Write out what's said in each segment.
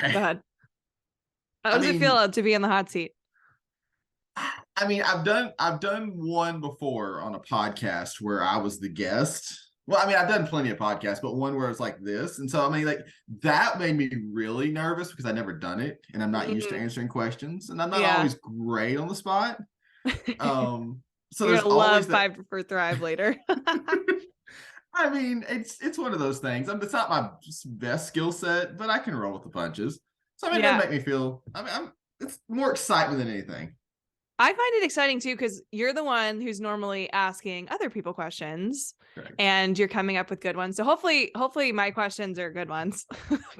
Okay. Go ahead. How I does it mean, feel to be in the hot seat? I've done one before on a podcast where I was the guest. Well, I mean, I've done plenty of podcasts, but one where it's like this. And so, I mean, like that made me really nervous because I never done it and I'm not used to Mhm. answering questions and I'm not Yeah. always great on the spot. So You're there's gonna always love that. Five for Thrive later. I mean, it's one of those things. It's not my best skill set, but I can roll with the punches. So I mean, it does Yeah. make me feel. I mean, it's more excitement than anything. I find it exciting too, because you're the one who's normally asking other people questions. Correct. And you're coming up with good ones. So hopefully my questions are good ones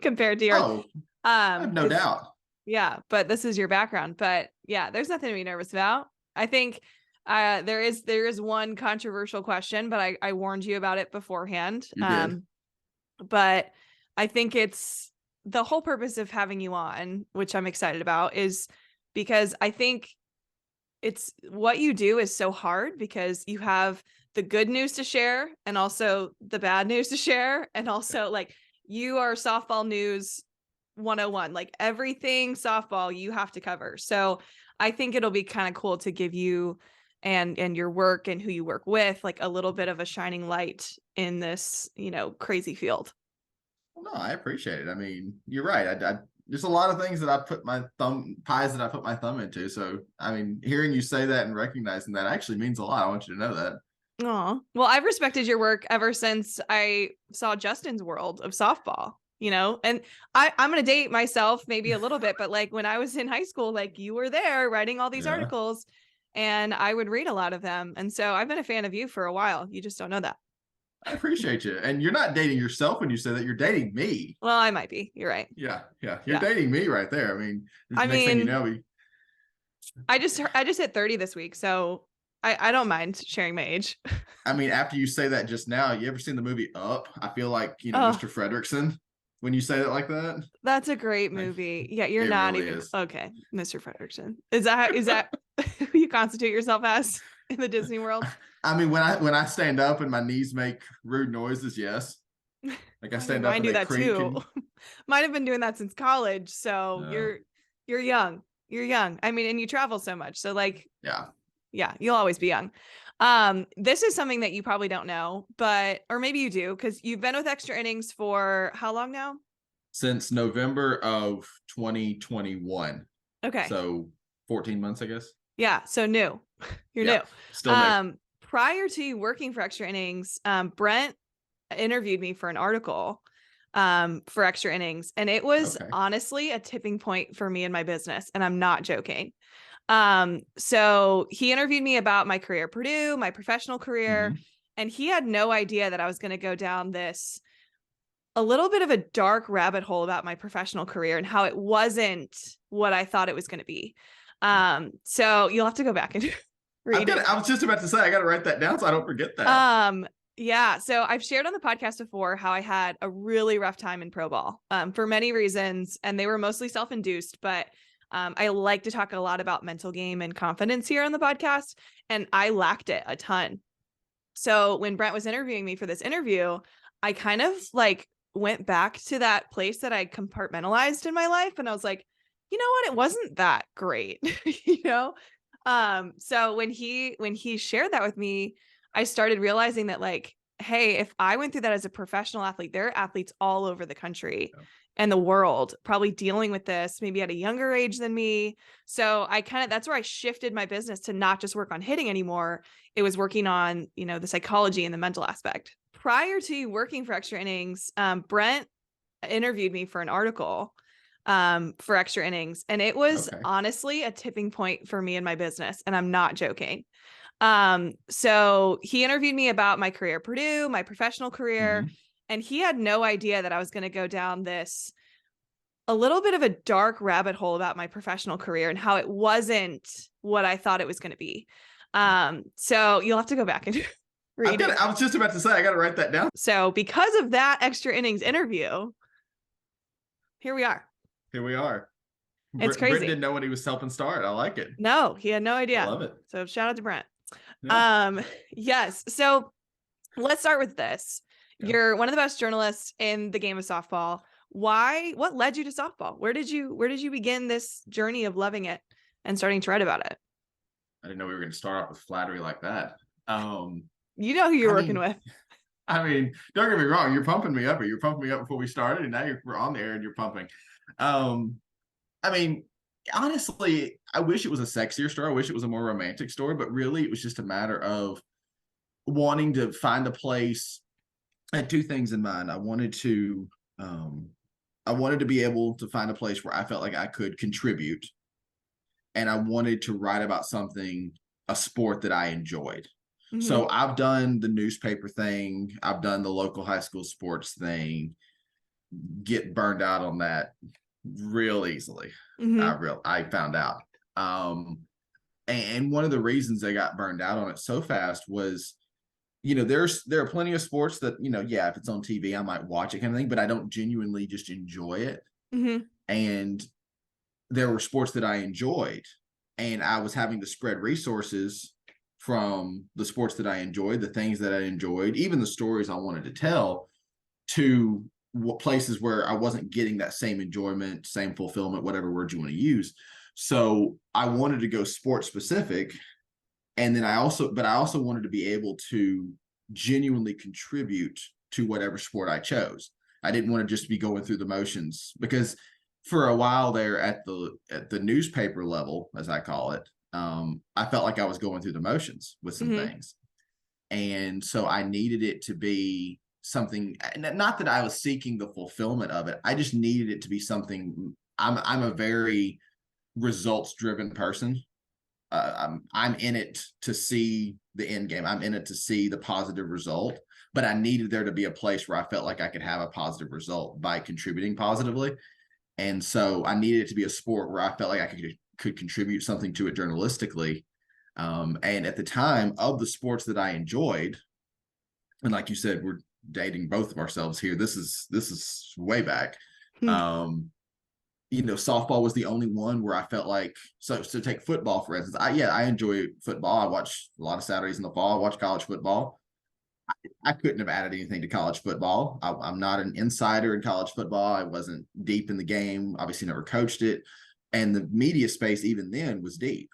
compared to yours. Oh, I have no doubt. Yeah, but this is your background. But yeah, there's nothing to be nervous about. I think there is one controversial question, but I warned you about it beforehand. You did. But I think it's the whole purpose of having you on, which I'm excited about, is because I think it's what you do is so hard because you have the good news to share and also the bad news to share. And also like you are softball news 101, like everything softball you have to cover. So I think it'll be kind of cool to give you and your work and who you work with like a little bit of a shining light in this, crazy field. Well, no, I appreciate it. I mean, you're right. There's a lot of things that I put my pies that I put my thumb into. So, I mean, hearing you say that and recognizing that actually means a lot. I want you to know that. Oh, well, I've respected your work ever since I saw Justin's world of softball, and I'm going to date myself maybe a little bit, but like when I was in high school, like you were there writing all these Yeah, articles and I would read a lot of them. And so I've been a fan of you for a while. You just don't know that. I appreciate you. And you're not dating yourself when you say that. You're dating me. Well, I might be. You're right. Yeah. You're Yeah. dating me right there. I mean, I next thing you mean, know, I just hit 30 this week, so I don't mind sharing my age. I mean, after you say that just now, you ever seen the movie Up? I feel like, Oh, Mr. Fredrickson when you say it like that. that's a great Like, movie. Yeah, you're it not really even is. okay, Mr. Fredrickson. Is that who you constitute yourself as in the Disney world? I mean, when I stand up and my knees make rude noises, yes. Like I stand up Mine and do they that creak too. and Mine have been doing that since college. So uh, you're young. You're young. I mean, and you travel so much. So like, yeah. you'll always be young. This is something that you probably don't know, or maybe you do, because you've been with Extra Innings for how long now? Since November of 2021. Okay. So 14 months, I guess. Yeah. So new. You're new. Still new. Prior to you working for Extra Innings, Brent interviewed me for an article for Extra Innings, and it was honestly a tipping point for me in my business, and I'm not joking. So he interviewed me about my career at Purdue, my professional career, and he had no idea that I was going to go down this a little bit of a dark rabbit hole about my professional career and how it wasn't what I thought it was going to be. So you'll have to go back and read it. I was just about to say, I got to write that down so I don't forget that. Yeah. So I've shared on the podcast before how I had a really rough time in pro ball, for many reasons, and they were mostly self-induced, but I like to talk a lot about mental game and confidence here on the podcast, and I lacked it a ton. So when Brent was interviewing me for this interview, I kind of like went back to that place that I compartmentalized in my life. And I was like, you know what? It wasn't that great, So when he shared that with me, I started realizing that like, hey, if I went through that as a professional athlete, there are athletes all over the country and the world probably dealing with this, maybe at a younger age than me. So that's where I shifted my business to not just work on hitting anymore. It was working on, the psychology and the mental aspect. Prior to working for Extra Innings, Brent interviewed me for an article for Extra Innings, and it was honestly a tipping point for me in my business, and I'm not joking. So he interviewed me about my career at Purdue, my professional career, and he had no idea that I was going to go down this a little bit of a dark rabbit hole about my professional career and how it wasn't what I thought it was going to be. So you'll have to go back and read it. I was just about to say, I got to write that down. So because of that Extra Innings interview, here we are. It's crazy. Brent didn't know when he was helping start. I like it. No, he had no idea. I love it. So shout out to Brent. Yeah. Yes. So let's start with this. Okay. You're one of the best journalists in the game of softball. what led you to softball? Where did you begin this journey of loving it and starting to write about it? I didn't know we were going to start off with flattery like that. You know who you're working with. I mean, don't get me wrong. You're pumping me up, or you're pumping me up before we started, and now we're on the air and you're pumping. I mean, honestly, I wish it was a sexier story. I wish it was a more romantic story, but really it was just a matter of wanting to find a place. I had two things in mind. I wanted to be able to find a place where I felt like I could contribute, and I wanted to write about a sport that I enjoyed. Mm-hmm. So I've done the newspaper thing. I've done the local high school sports thing. Get burned out on that real easily. Mm-hmm. I found out. And one of the reasons I got burned out on it so fast was, there are plenty of sports that, if it's on TV, I might watch it kind of thing, but I don't genuinely just enjoy it. Mm-hmm. And there were sports that I enjoyed, and I was having to spread resources from the sports that I enjoyed, the things that I enjoyed, even the stories I wanted to tell, to places where I wasn't getting that same enjoyment, same fulfillment, whatever word you want to use. So I wanted to go sports specific. And then I also wanted to be able to genuinely contribute to whatever sport I chose. I didn't want to just be going through the motions, because for a while there at the newspaper level, as I call it, I felt like I was going through the motions with some mm-hmm. things. And so I needed it to be something, not that I was seeking the fulfillment of it. I just needed it to be something. I'm a very results driven person. I'm in it to see the end game. I'm in it to see the positive result, but I needed there to be a place where I felt like I could have a positive result by contributing positively. And so I needed it to be a sport where I felt like I could contribute something to it journalistically. And at the time, of the sports that I enjoyed, and like you said, we're dating both of ourselves here. This is way back. Softball was the only one where I felt like, so take football, for instance. I enjoy football. I watch a lot of Saturdays in the fall. I watch college football. I couldn't have added anything to college football. I'm not an insider in college football. I wasn't deep in the game. Obviously never coached it. And the media space even then was deep.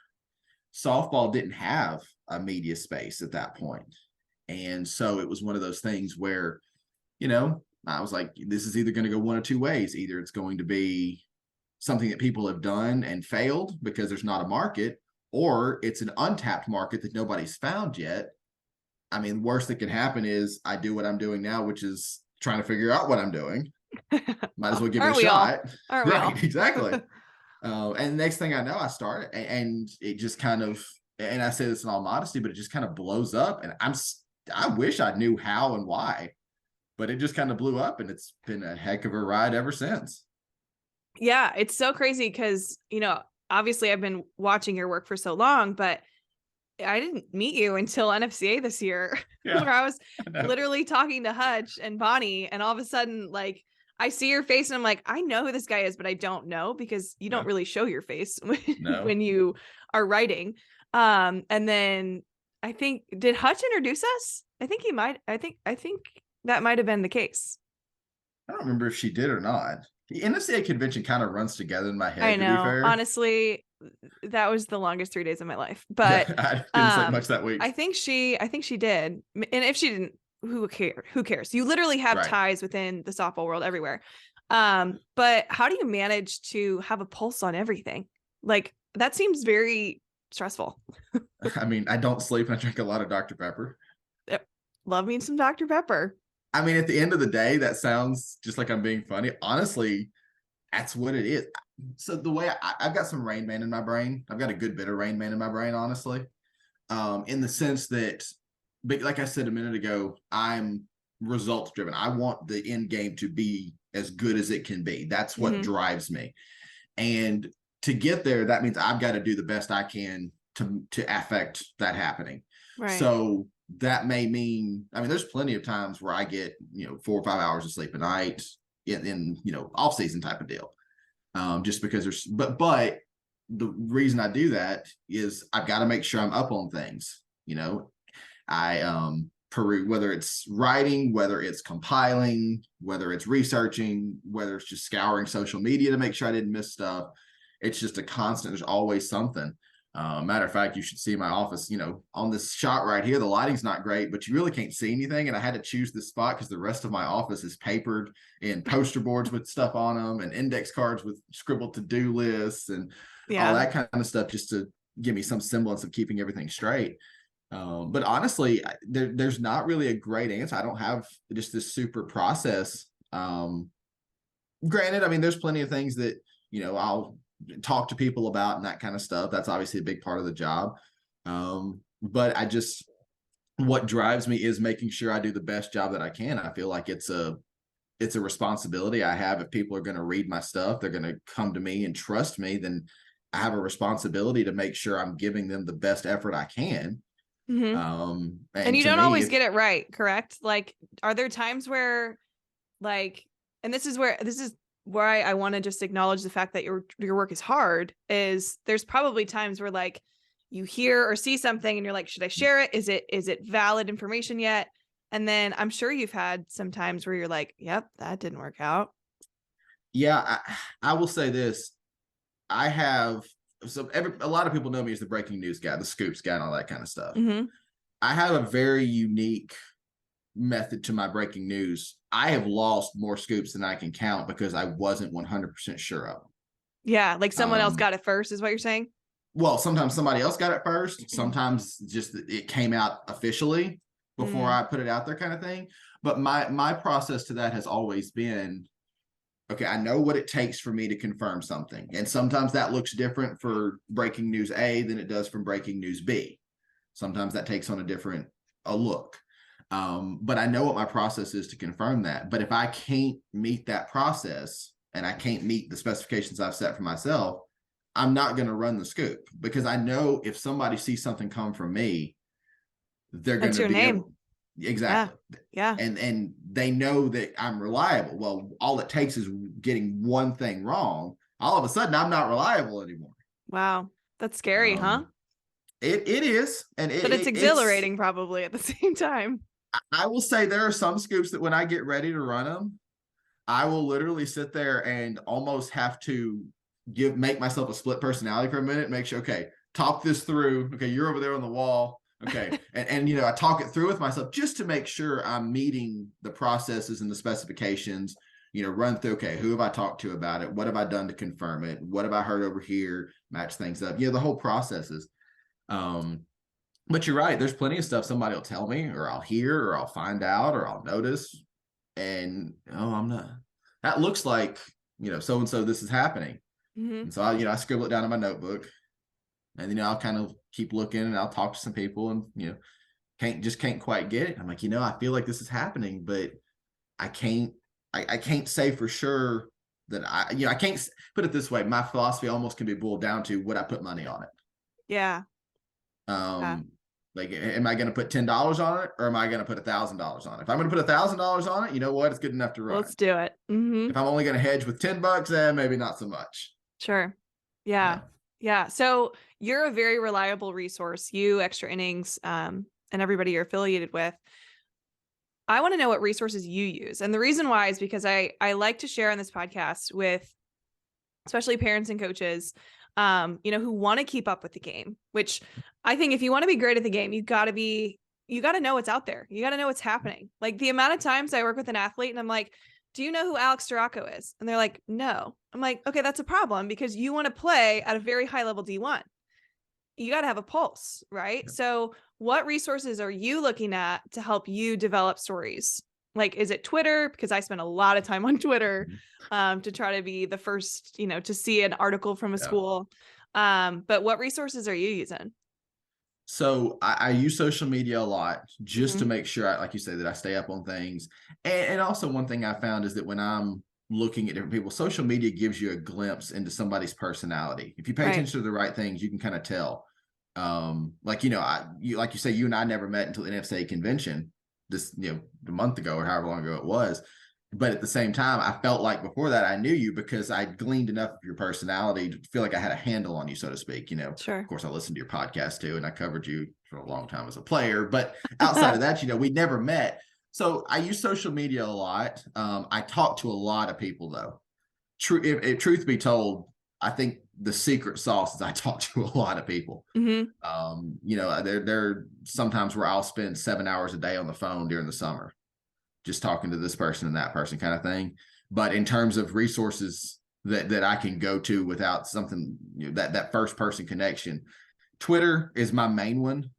Softball didn't have a media space at that point. And so it was one of those things where, I was like, this is either going to go one of two ways. Either it's going to be something that people have done and failed because there's not a market, or it's an untapped market that nobody's found yet. I mean, the worst that can happen is I do what I'm doing now, which is trying to figure out what I'm doing. Might as well give it a shot. Aren't we all? Right, exactly. And next thing I know, I start, and it just kind of, and I say this in all modesty, but it just kind of blows up. And I wish I knew how and why, but it just kind of blew up, and it's been a heck of a ride ever since. Yeah, it's so crazy because, obviously I've been watching your work for so long, but I didn't meet you until NFCA this year, where I was literally talking to Hutch and Bonnie, and all of a sudden, like, I see your face and I'm like, I know who this guy is, but I don't know, because you don't really show your face when you are writing. And then I think, did Hutch introduce us? I think he might. I think that might have been the case. I don't remember if she did or not. The NFCA convention kind of runs together in my head. I know. To be fair. Honestly, that was the longest 3 days of my life. But I didn't sleep much that week. I think she did. And if she didn't, who cares? You literally have ties within the softball world everywhere. But how do you manage to have a pulse on everything? Like, that seems very stressful. I mean, I don't sleep, and I drink a lot of Dr. Pepper. Love me some Dr. Pepper. I mean, at the end of the day, that sounds just like I'm being funny. Honestly, that's what it is. So the way I've got some Rain Man in my brain. I've got a good bit of Rain Man in my brain, honestly. In the sense that, but like I said a minute ago, I'm results driven. I want the end game to be as good as it can be. That's what drives me. And to get there, that means I've got to do the best I can to affect that happening. Right. So that may mean, I mean, there's plenty of times where I get, 4 or 5 hours of sleep a night in off season type of deal. Just because there's, but the reason I do that is I've got to make sure I'm up on things. Peru, whether it's writing, whether it's compiling, whether it's researching, whether it's just scouring social media to make sure I didn't miss stuff. It's just a constant. There's always something. Matter of fact, you should see my office, on this shot right here. The lighting's not great, but you really can't see anything. And I had to choose this spot because the rest of my office is papered in poster boards with stuff on them and index cards with scribbled to-do lists and all that kind of stuff, just to give me some semblance of keeping everything straight. But honestly, there's not really a great answer. I don't have just this super process. Granted, I mean, there's plenty of things that, I'll talk to people about and that kind of stuff. That's obviously a big part of the job. But what drives me is making sure I do the best job that I can. I feel like it's a responsibility I have. If people are going to read my stuff, they're going to come to me and trust me, then I have a responsibility to make sure I'm giving them the best effort I can. And you don't always get it right, correct? Like, are there times where, like, and this is where I want to just acknowledge the fact that your work is hard, is there's probably times where, like, you hear or see something and you're like, should I share it? Is it valid information yet? And then I'm sure you've had some times where you're like, yep, that didn't work out. Yeah, I will say this. I have, a lot of people know me as the breaking news guy, the scoops guy, and all that kind of stuff. I have a very unique method to my breaking news. I have lost more scoops than I can count because I wasn't 100% sure of them. Yeah, like someone else got it first, is what you're saying? Well, sometimes somebody else got it first. Sometimes just it came out officially before I put it out there, kind of thing. But my process to that has always been, okay, I know what it takes for me to confirm something. And sometimes that looks different for breaking news A than it does from breaking news B. Sometimes that takes on a look. But I know what my process is to confirm that. But if I can't meet that process and I can't meet the specifications I've set for myself, I'm not going to run the scoop, because I know if somebody sees something come from me, they're going to be able, exactly. Yeah. And they know that I'm reliable. Well, all it takes is getting one thing wrong. All of a sudden, I'm not reliable anymore. Wow. That's scary, huh? It is. But it's exhilarating probably at the same time. I will say there are some scoops that when I get ready to run them, I will literally sit there and almost have to make myself a split personality for a minute, make sure, okay, talk this through. Okay, you're over there on the wall. Okay. and I talk it through with myself just to make sure I'm meeting the processes and the specifications, run through, okay, who have I talked to about it? What have I done to confirm it? What have I heard over here? Match things up. The whole processes. But you're right. There's plenty of stuff somebody will tell me, or I'll hear, or I'll find out, or I'll notice. And, I'm not, that looks like, so-and-so, this is happening. And so I scribble it down in my notebook, and then I'll kind of keep looking, and I'll talk to some people, and can't quite get it. I'm like, I feel like this is happening, but I can't say for sure that I can't put it this way. My philosophy almost can be boiled down to, would I put money on it? Yeah. Like, am I going to put $10 on it, or am I going to put $1,000 on it? If I'm going to put $1,000 on it, you know what? It's good enough to run. Let's do it. If I'm only going to hedge with $10, maybe not so much. Sure. Yeah. So you're a very reliable resource, you, Extra Innings, and everybody you're affiliated with. I want to know what resources you use. And the reason why is because I like to share on this podcast with especially parents and coaches, who want to keep up with the game, which I think if you want to be great at the game, you got to know what's out there. You got to know what's happening. Like, the amount of times I work with an athlete and I'm like, do you know who Alex Storako is? And they're like, no. I'm like, okay, that's a problem, because you want to play at a very high level D1. You got to have a pulse, right? So what resources are you looking at to help you develop stories? Like, is it Twitter? Because I spend a lot of time on Twitter to try to be the first, to see an article from a school. But what resources are you using? So I use social media a lot just to make sure, like you say, that I stay up on things. And also, one thing I found is that when I'm looking at different people, social media gives you a glimpse into somebody's personality. If you pay attention to the right things, you can kind of tell. Like you say, you and I never met until the NFSA convention this, a month ago or however long ago it was. But at the same time, I felt like before that I knew you because I gleaned enough of your personality to feel like I had a handle on you, so to speak. Sure. Of course, I listened to your podcast too, and I covered you for a long time as a player. But outside of that, we never met. So I use social media a lot. I talk to a lot of people, though. If truth be told, I think the secret sauce is I talk to a lot of people. There are sometimes where I'll spend 7 hours a day on the phone during the summer, just talking to this person and that person kind of thing. But in terms of resources that I can go to without something, that first person connection, Twitter is my main one.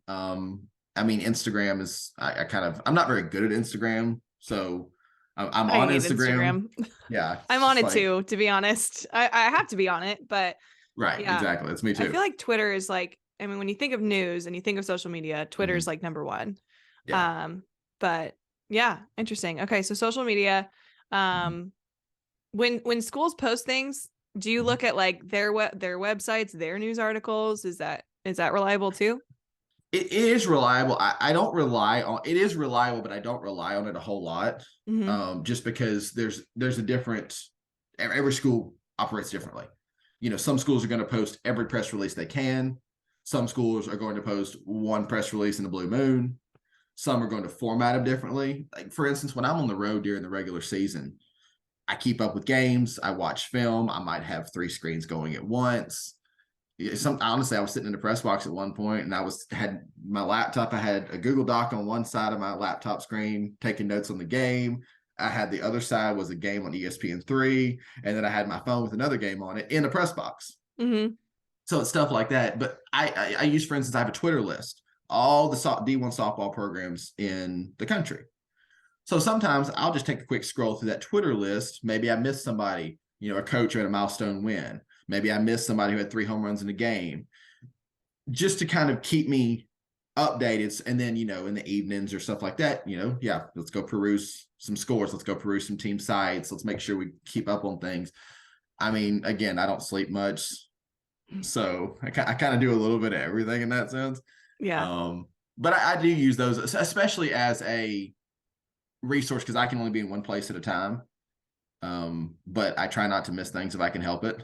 Instagram is, I'm not very good at Instagram. So I'm on Instagram. Yeah. I'm on it too, to be honest. I have to be on it, but right. Yeah, exactly. That's me too. I feel like Twitter is like, when you think of news and you think of social media, Twitter is like number one. Yeah. But yeah, interesting. Okay. So social media, when schools post things, do you look at like their websites, their news articles? Is that reliable too? It is reliable. I don't rely on it. Is reliable, but I don't rely on it a whole lot. Just because there's a different, every school operates differently. Some schools are going to post every press release they can. Some schools are going to post one press release in the blue moon. Some are going to format them differently. Like, for instance, when I'm on the road during the regular season, I keep up with games. I watch film. I might have 3 screens going at once. Honestly, I was sitting in the press box at one point, and had my laptop. I had a Google Doc on one side of my laptop screen, taking notes on the game. I had the other side was a game on ESPN3, and then I had my phone with another game on it in the press box. So it's stuff like that. But I use, for instance, I have a Twitter list, all the D1 softball programs in the country. So sometimes I'll just take a quick scroll through that Twitter list. Maybe I missed somebody, a coach who had a milestone win. Maybe I missed somebody who had 3 home runs in a game, just to kind of keep me updated. And then, in the evenings or stuff like that, let's go peruse some scores. Let's go peruse some team sites. Let's make sure we keep up on things. Again, I don't sleep much, so I kind of do a little bit of everything in that sense. Yeah. But I do use those, especially as a resource, because I can only be in one place at a time. But I try not to miss things if I can help it.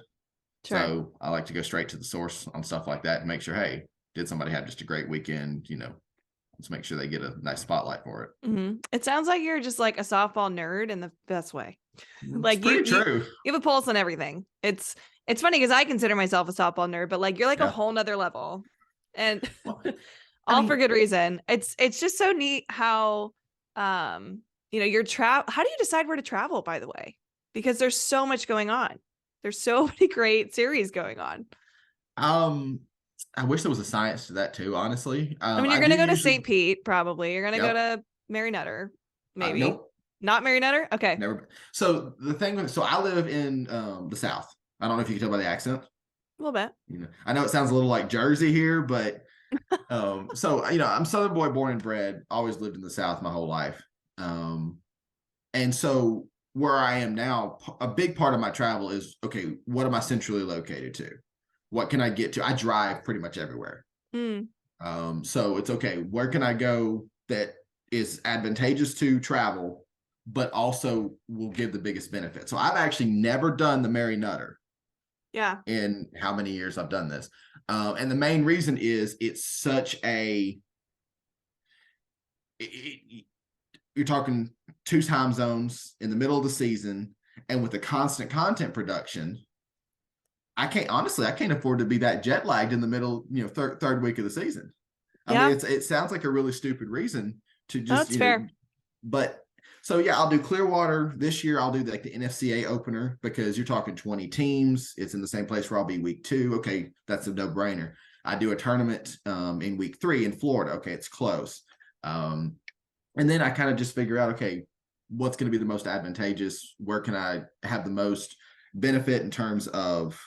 Sure. So I like to go straight to the source on stuff like that and make sure, hey, did somebody have just a great weekend? Let's make sure they get a nice spotlight for it. It sounds like you're just like a softball nerd in the best way. Like true. You have a pulse on everything. It's funny because I consider myself a softball nerd, but like you're like a whole nother level, and for good reason. It's just so neat how you're how do you decide where to travel, by the way? Because there's so much going on. There's so many great series going on. I wish there was a science to that too, honestly. you're going to go to St. Pete, probably. You're going to go to Mary Nutter, maybe. Nope. Not Mary Nutter? Okay. Never. So the thing, I live in the South. I don't know if you can tell by the accent. A little bit. I know it sounds a little like Jersey here, but I'm Southern boy, born and bred, always lived in the South my whole life. And so where I am now, a big part of my travel is, okay, what am I centrally located to? What can I get to? I drive pretty much everywhere. So it's okay, where can I go that is advantageous to travel, but also will give the biggest benefit? So I've actually never done the Mary Nutter. Yeah. In how many years I've done this. And the main reason is it's such you're talking 2 time zones in the middle of the season, and with the constant content production, I can't afford to be that jet lagged in the middle, third week of the season. It sounds like a really stupid reason to just, that's fair. But so yeah, I'll do Clearwater this year. I'll do like the NFCA opener, because you're talking 20 teams. It's in the same place where I'll be week 2. Okay, that's a no-brainer. I do a tournament in week 3 in Florida. Okay, it's close. And then I kind of just figure out, okay, what's going to be the most advantageous? Where can I have the most benefit in terms of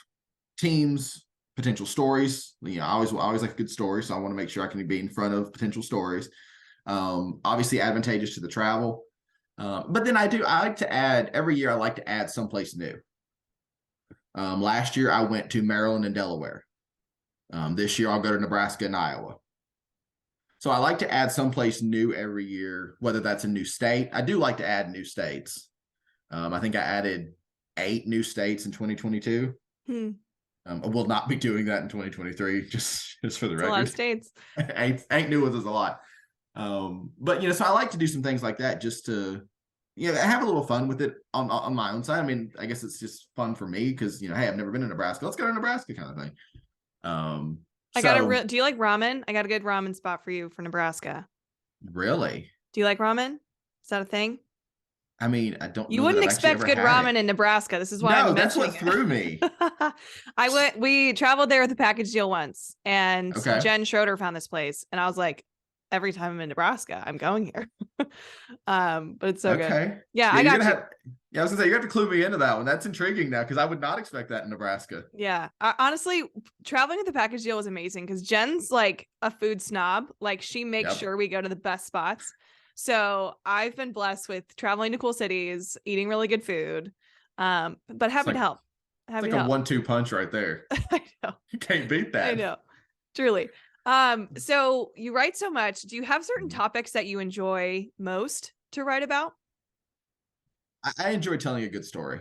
teams, potential stories? I always like a good story, so I want to make sure I can be in front of potential stories. Obviously advantageous to the travel. But then I like to add, every year I like to add someplace new. Last year I went to Maryland and Delaware. This year I'll go to Nebraska and Iowa. So I like to add someplace new every year, whether that's a new state. I do like to add new states. I think I added 8 new states in 2022. I will not be doing that in 2023, just for the record. A lot of states. eight new ones is a lot. But so I like to do some things like that just to have a little fun with it on my own side. I mean, I guess it's just fun for me because hey, I've never been to Nebraska. Let's go to Nebraska, kind of thing. Do you like ramen? I got a good ramen spot for you for Nebraska. Really? Do you like ramen? Is that a thing? I mean, I don't. You wouldn't expect good ramen in Nebraska. This is why. No, that's what threw me. We traveled there with a package deal once, and okay. Jen Schroeder found this place, and I was like, every time I'm in Nebraska, I'm going here. But it's so good. Yeah, I got you. I was gonna say you have to clue me into that one. That's intriguing now because I would not expect that in Nebraska. Yeah, honestly, traveling with the package deal was amazing because Jen's like a food snob. Like she makes sure we go to the best spots. So I've been blessed with traveling to cool cities, eating really good food. But happy to help. It's like a 1-2 punch right there. I know. You can't beat that. I know. Truly. So you write so much. Do you have certain topics that you enjoy most to write about? I enjoy telling a good story.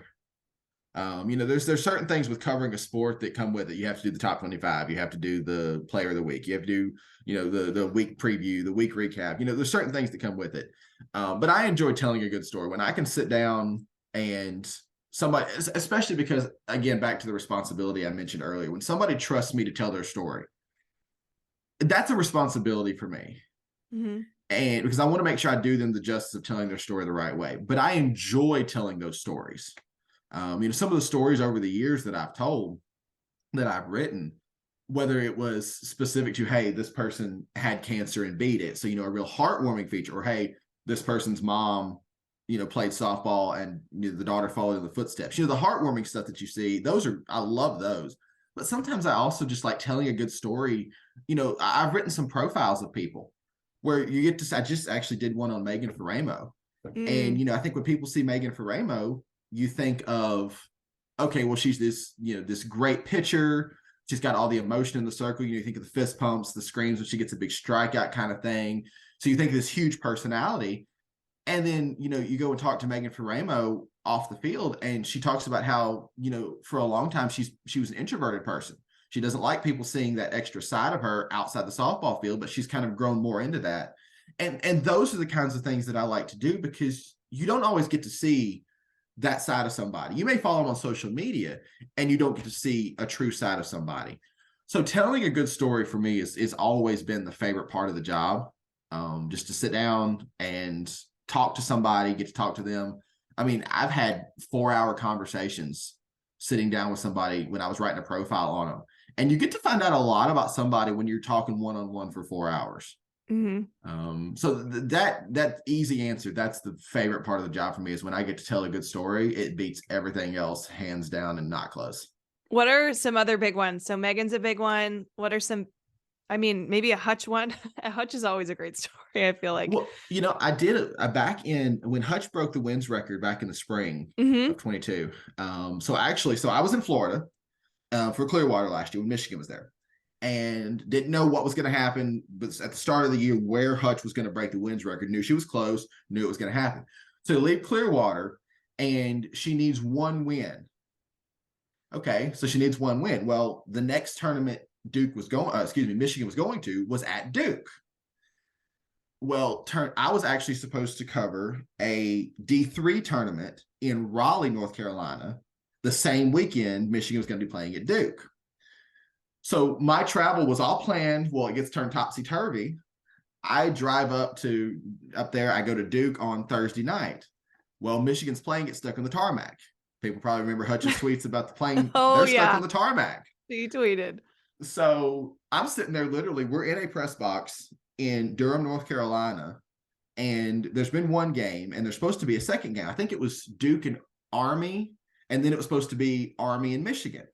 There's certain things with covering a sport that come with it. You have to do the top 25. You have to do the player of the week. You have to do, the week preview, the week recap. There's certain things that come with it. But I enjoy telling a good story when I can sit down and somebody, especially because, again, back to the responsibility I mentioned earlier, when somebody trusts me to tell their story, that's a responsibility for me. Mm-hmm. And because I want to make sure I do them the justice of telling their story the right way. But I enjoy telling those stories. Some of the stories over the years that I've told, that I've written, whether it was specific to, hey, this person had cancer and beat it. So, a real heartwarming feature, or, hey, this person's mom, played softball and the daughter followed in the footsteps. The heartwarming stuff that you see, I love those. But sometimes I also just like telling a good story. I've written some profiles of people where you get to, I just actually did one on Megan Faramo. And, I think when people see Megan Faramo, you think of, okay, well, she's this, this great pitcher. She's got all the emotion in the circle. You think of the fist pumps, the screams when she gets a big strikeout kind of thing. So you think of this huge personality. And then, you go and talk to Megan Faramo off the field, and she talks about how, for a long time, she was an introverted person. She doesn't like people seeing that extra side of her outside the softball field, but she's kind of grown more into that. And those are the kinds of things that I like to do because you don't always get to see that side of somebody. You may follow them on social media and you don't get to see a true side of somebody. So telling a good story for me is always been the favorite part of the job. Just to sit down and talk to somebody, get to talk to them. I mean, I've had 4-hour conversations sitting down with somebody when I was writing a profile on them. And you get to find out a lot about somebody when you're talking one-on-one for 4 hours. Mm-hmm. So that easy answer, that's the favorite part of the job for me, is when I get to tell a good story. It beats everything else hands down and not close. What are some other big ones? So Megan's a big one. What are some, maybe a Hutch one? A Hutch is always a great story, I feel like. Well, I did it back in when Hutch broke the wins record back in the spring of 22. So I was in Florida for Clearwater last year when Michigan was there, and didn't know what was going to happen. But at the start of the year, where Hutch was going to break the wins record, knew she was close, knew it was going to happen. So leave Clearwater, and she needs one win. Okay, so she needs one win. Well, the next tournament Michigan was going to was at Duke. Well, I was actually supposed to cover a D3 tournament in Raleigh, North Carolina, the same weekend Michigan was going to be playing at Duke. So my travel was all planned. Well, it gets turned topsy-turvy. I drive up there. I go to Duke on Thursday night. Well, Michigan's plane gets stuck on the tarmac. People probably remember Hutch's tweets about the plane. They're stuck on the tarmac. He tweeted. So I'm sitting there, literally, we're in a press box in Durham, North Carolina, and there's been one game, and there's supposed to be a second game. I think it was Duke and Army, and then it was supposed to be Army and Michigan.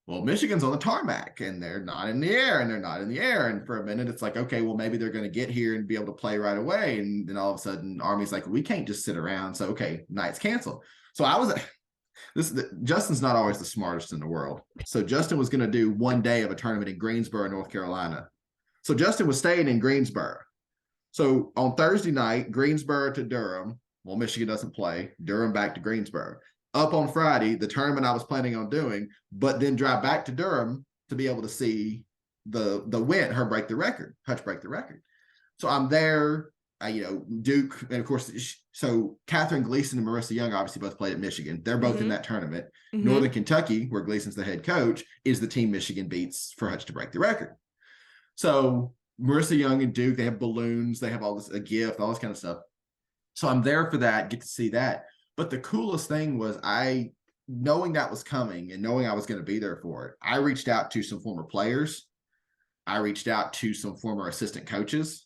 Well, Michigan's on the tarmac, and they're not in the air, and they're not in the air. And for a minute, it's like, okay, well, maybe they're going to get here and be able to play right away. And then all of a sudden, Army's like, we can't just sit around. So, okay, night's canceled. So Justin's not always the smartest in the world. So Justin was going to do one day of a tournament in Greensboro, North Carolina. So Justin was staying in Greensboro. So on Thursday night, Greensboro to Durham, Well, Michigan doesn't play. Durham back to Greensboro. Up on Friday, the tournament I was planning on doing, but then drive back to Durham to be able to see the her break the record, Hutch break the record. So I'm there. Duke, and of course, so Catherine Gleason and Marissa Young obviously both played at Michigan. They're both in that tournament. Northern Kentucky, where Gleason's the head coach, is the team Michigan beats for Hutch to break the record. So Marissa Young and Duke, they have balloons, they have all this, a gift, all this kind of stuff. So I'm there for that, get to see that. But the coolest thing was knowing that was coming and knowing I was going to be there for it, I reached out to some former players. I reached out to some former assistant coaches.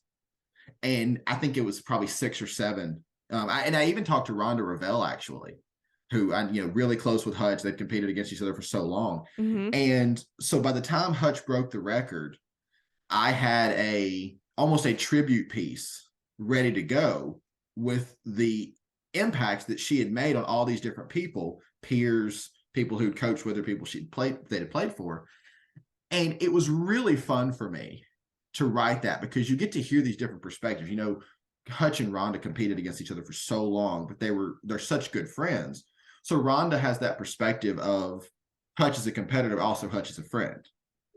And I think it was probably 6 or 7. I even talked to Rhonda Revelle, actually, who I really close with Hutch. They've competed against each other for so long. And so by the time Hutch broke the record, I had almost a tribute piece ready to go with the impacts that she had made on all these different people, peers, people who'd coached with her, people they had played for. And it was really fun for me to write that, because you get to hear these different perspectives. Hutch and Rhonda competed against each other for so long, but they're such good friends. So Rhonda has that perspective of Hutch is a competitor, also Hutch is a friend.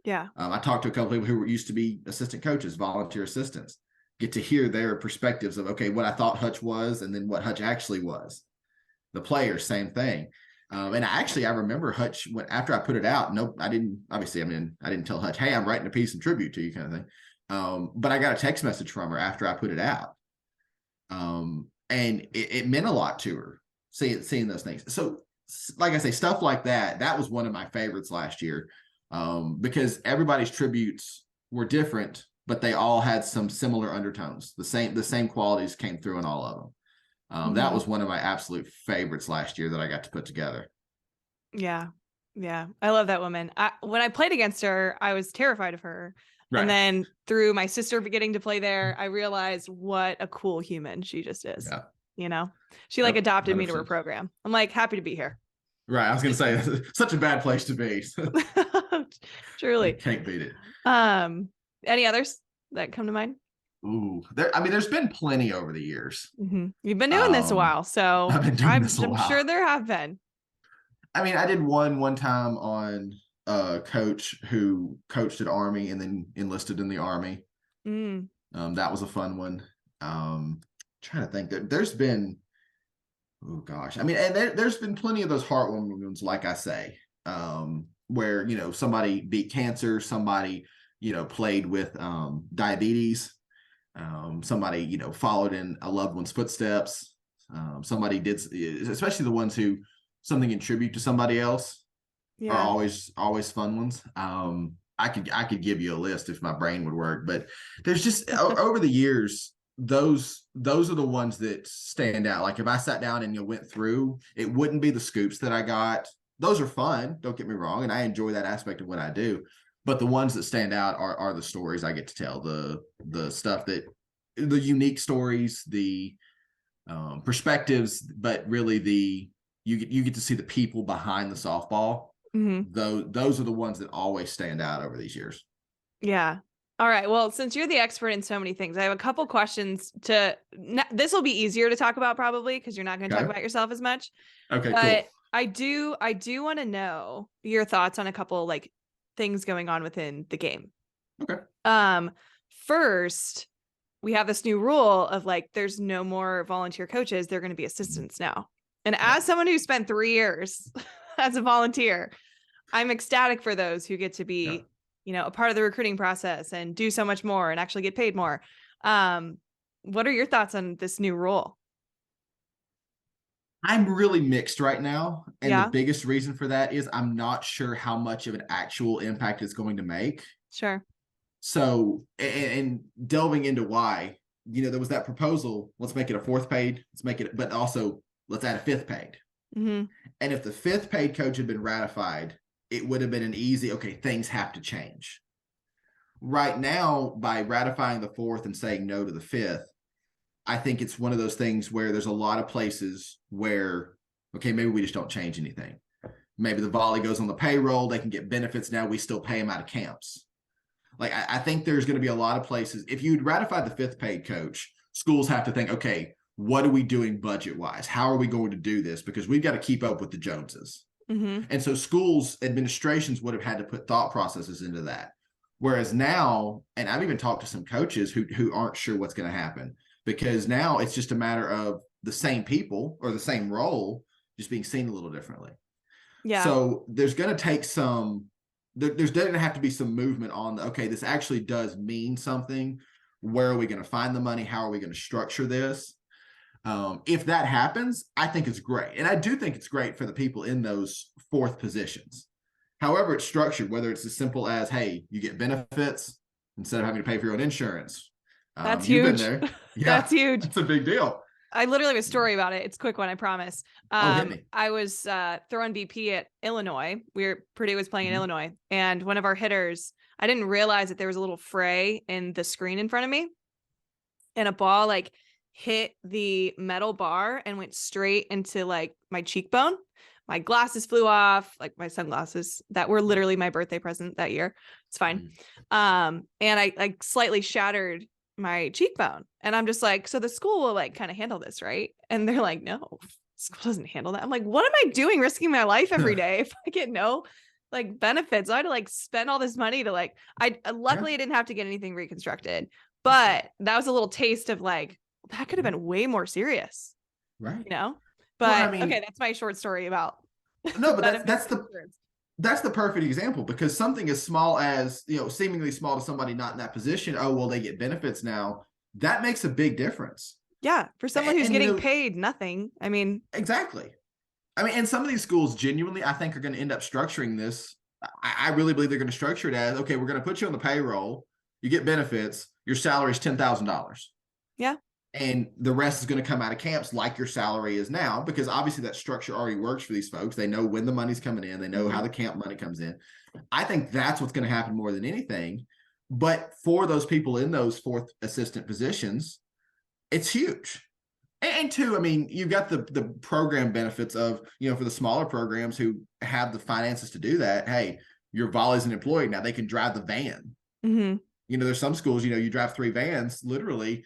Yeah. I talked to a couple of people who used to be assistant coaches, volunteer assistants, get to hear their perspectives of, okay, what I thought Hutch was and then what Hutch actually was. The players, same thing. And I remember Hutch, after I put it out, I didn't tell Hutch, hey, I'm writing a piece in tribute to you, kind of thing. But I got a text message from her after I put it out. And it meant a lot to her, seeing those things. So like I say, stuff like that was one of my favorites last year, because everybody's tributes were different, but they all had some similar undertones. The same qualities came through in all of them. That was one of my absolute favorites last year that I got to put together. Yeah. Yeah. I love that woman. When I played against her, I was terrified of her. Right. And then through my sister getting to play there, I realized what a cool human she just is. Yeah. She adopted 100%. Me to her program. I'm happy to be here. Right. I was going to say, such a bad place to be. Truly. You can't beat it. Any others that come to mind? Ooh, there's been plenty over the years. You've been doing this a while, so I'm sure there have been. I did one time on a coach who coached at Army and then enlisted in the Army. That was a fun one. Trying to think that there's been, oh gosh, and there's been plenty of those heartwarming ones, like I say, where somebody beat cancer, somebody played with diabetes. Somebody, followed in a loved one's footsteps. Somebody did, especially the ones who something in tribute to somebody else are always fun ones. I could give you a list if my brain would work, but there's just over the years, those are the ones that stand out. Like if I sat down and went through, it wouldn't be the scoops that I got. Those are fun, don't get me wrong, and I enjoy that aspect of what I do. But the ones that stand out are the stories I get to tell, the stuff the unique stories, the perspectives, but really you get to see the people behind the softball. Those are the ones that always stand out over these years. Yeah. All right. Well, since you're the expert in so many things, I have a couple questions this will be easier to talk about probably because you're not going to talk about yourself as much. Okay, but cool. I do want to know your thoughts on a couple things going on within the game. Okay. First, we have this new rule of there's no more volunteer coaches. They're going to be assistants now. And as someone who spent 3 years as a volunteer, I'm ecstatic for those who get to be, a part of the recruiting process and do so much more and actually get paid more. What are your thoughts on this new rule? I'm really mixed right now. And the biggest reason for that is I'm not sure how much of an actual impact it's going to make. Sure. So, and delving into why, there was that proposal, let's make it a 4th paid, but also let's add a 5th paid. And if the 5th paid coach had been ratified, it would have been an easy, okay, things have to change. Right now, by ratifying the 4th and saying no to the 5th, I think it's one of those things where there's a lot of places where, okay, maybe we just don't change anything. Maybe the volley goes on the payroll. They can get benefits now. We still pay them out of camps. I think there's going to be a lot of places. If you'd ratified the 5th paid coach, schools have to think, okay, what are we doing budget wise? How are we going to do this? Because we've got to keep up with the Joneses. Mm-hmm. And so schools administrations would have had to put thought processes into that. Whereas now, and I've even talked to some coaches who aren't sure what's going to happen, because now it's just a matter of the same people or the same role just being seen a little differently. Yeah. So there's going to take there's going to have to be some movement on okay, this actually does mean something. Where are we going to find the money? How are we going to structure this? If that happens, I think it's great. And I do think it's great for the people in those fourth positions. However it's structured, whether it's as simple as, hey, you get benefits instead of having to pay for your own insurance. That's you've huge. been there. Yeah, That's huge. It's a big deal. I literally have a story about it. It's a quick one, I promise. Hit me. I was throwing BP at Illinois. Purdue was playing in Illinois, and one of our hitters, I didn't realize that there was a little fray in the screen in front of me, and a ball like hit the metal bar and went straight into like my cheekbone. My glasses flew off, like my sunglasses that were literally my birthday present that year. It's fine. And I like slightly shattered my cheekbone, and I'm just like, so the school will like kind of handle this, right? And they're like, no, school doesn't handle that. I'm like, what am I doing risking my life every day if I get no like benefits? I had to like spend all this money to like, luckily I didn't have to get anything reconstructed, but that was a little taste of like, that could have been way more serious, right? You know. But well, I mean, okay, that's my short story about no, but that's the perfect example, because something as small as, seemingly small to somebody not in that position, oh, well, they get benefits now. That makes a big difference. Yeah. For someone who's getting paid nothing. I mean, exactly. I mean, and some of these schools genuinely, I think, are going to end up structuring this. I really believe they're going to structure it as, okay, we're going to put you on the payroll. You get benefits. Your salary is $10,000. Yeah. And the rest is going to come out of camps like your salary is now, because obviously that structure already works for these folks. They know when the money's coming in. They know how the camp money comes in. I think that's what's going to happen more than anything. But for those people in those fourth assistant positions, it's huge. And two, I mean, you've got the program benefits of, for the smaller programs who have the finances to do that. Hey, your volley's an employee now. They can drive the van. Mm-hmm. There's some schools, you drive 3 vans, literally.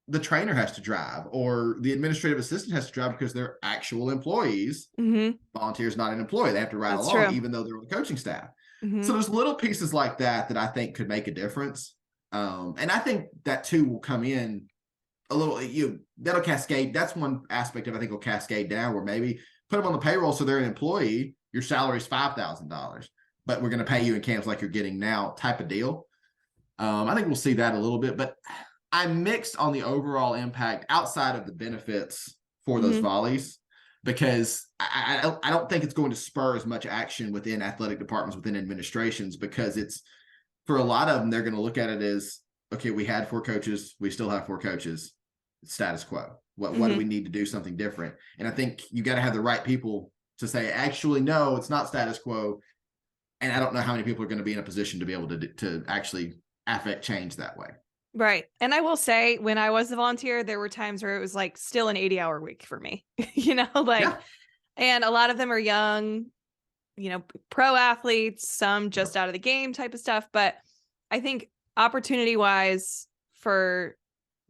The trainer has to drive, or the administrative assistant has to drive, because they're actual employees. Mm-hmm. Volunteers not an employee. They have to ride along, even though they're on the coaching staff. Mm-hmm. So there's little pieces like that I think could make a difference. And I think that too will come in a little, that'll cascade. That's one aspect of, I think, will cascade down, where maybe put them on the payroll so they're an employee. Your salary is $5,000, but we're going to pay you in camps like you're getting now, type of deal. I think we'll see that a little bit, but I'm mixed on the overall impact outside of the benefits for those volleys, because I don't think it's going to spur as much action within athletic departments, within administrations, because it's, for a lot of them, they're going to look at it as, okay, we had 4 coaches. We still have 4 coaches. It's status quo. What do we need to do something different? And I think you got to have the right people to say, actually, no, it's not status quo. And I don't know how many people are going to be in a position to be able to actually affect change that way. Right. And I will say, when I was a volunteer, there were times where it was like still an 80-hour week for me, and a lot of them are young, pro athletes, some just out of the game type of stuff. But I think opportunity wise for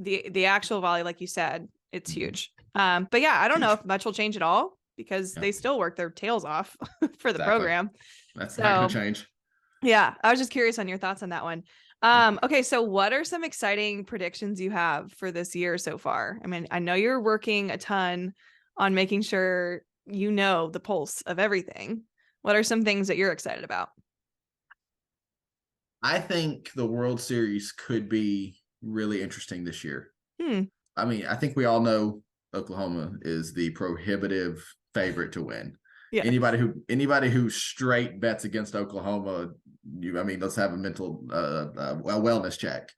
the actual volley, like you said, it's huge. But yeah, I don't know if much will change at all, because they still work their tails off for the program. That's not going to change. Yeah. I was just curious on your thoughts on that one. Okay. So what are some exciting predictions you have for this year so far? I mean, I know you're working a ton on making sure the pulse of everything. What are some things that you're excited about? I think the World Series could be really interesting this year. I mean, I think we all know Oklahoma is the prohibitive favorite to win. Yeah. Anybody who straight bets against Oklahoma, let's have a mental a wellness check,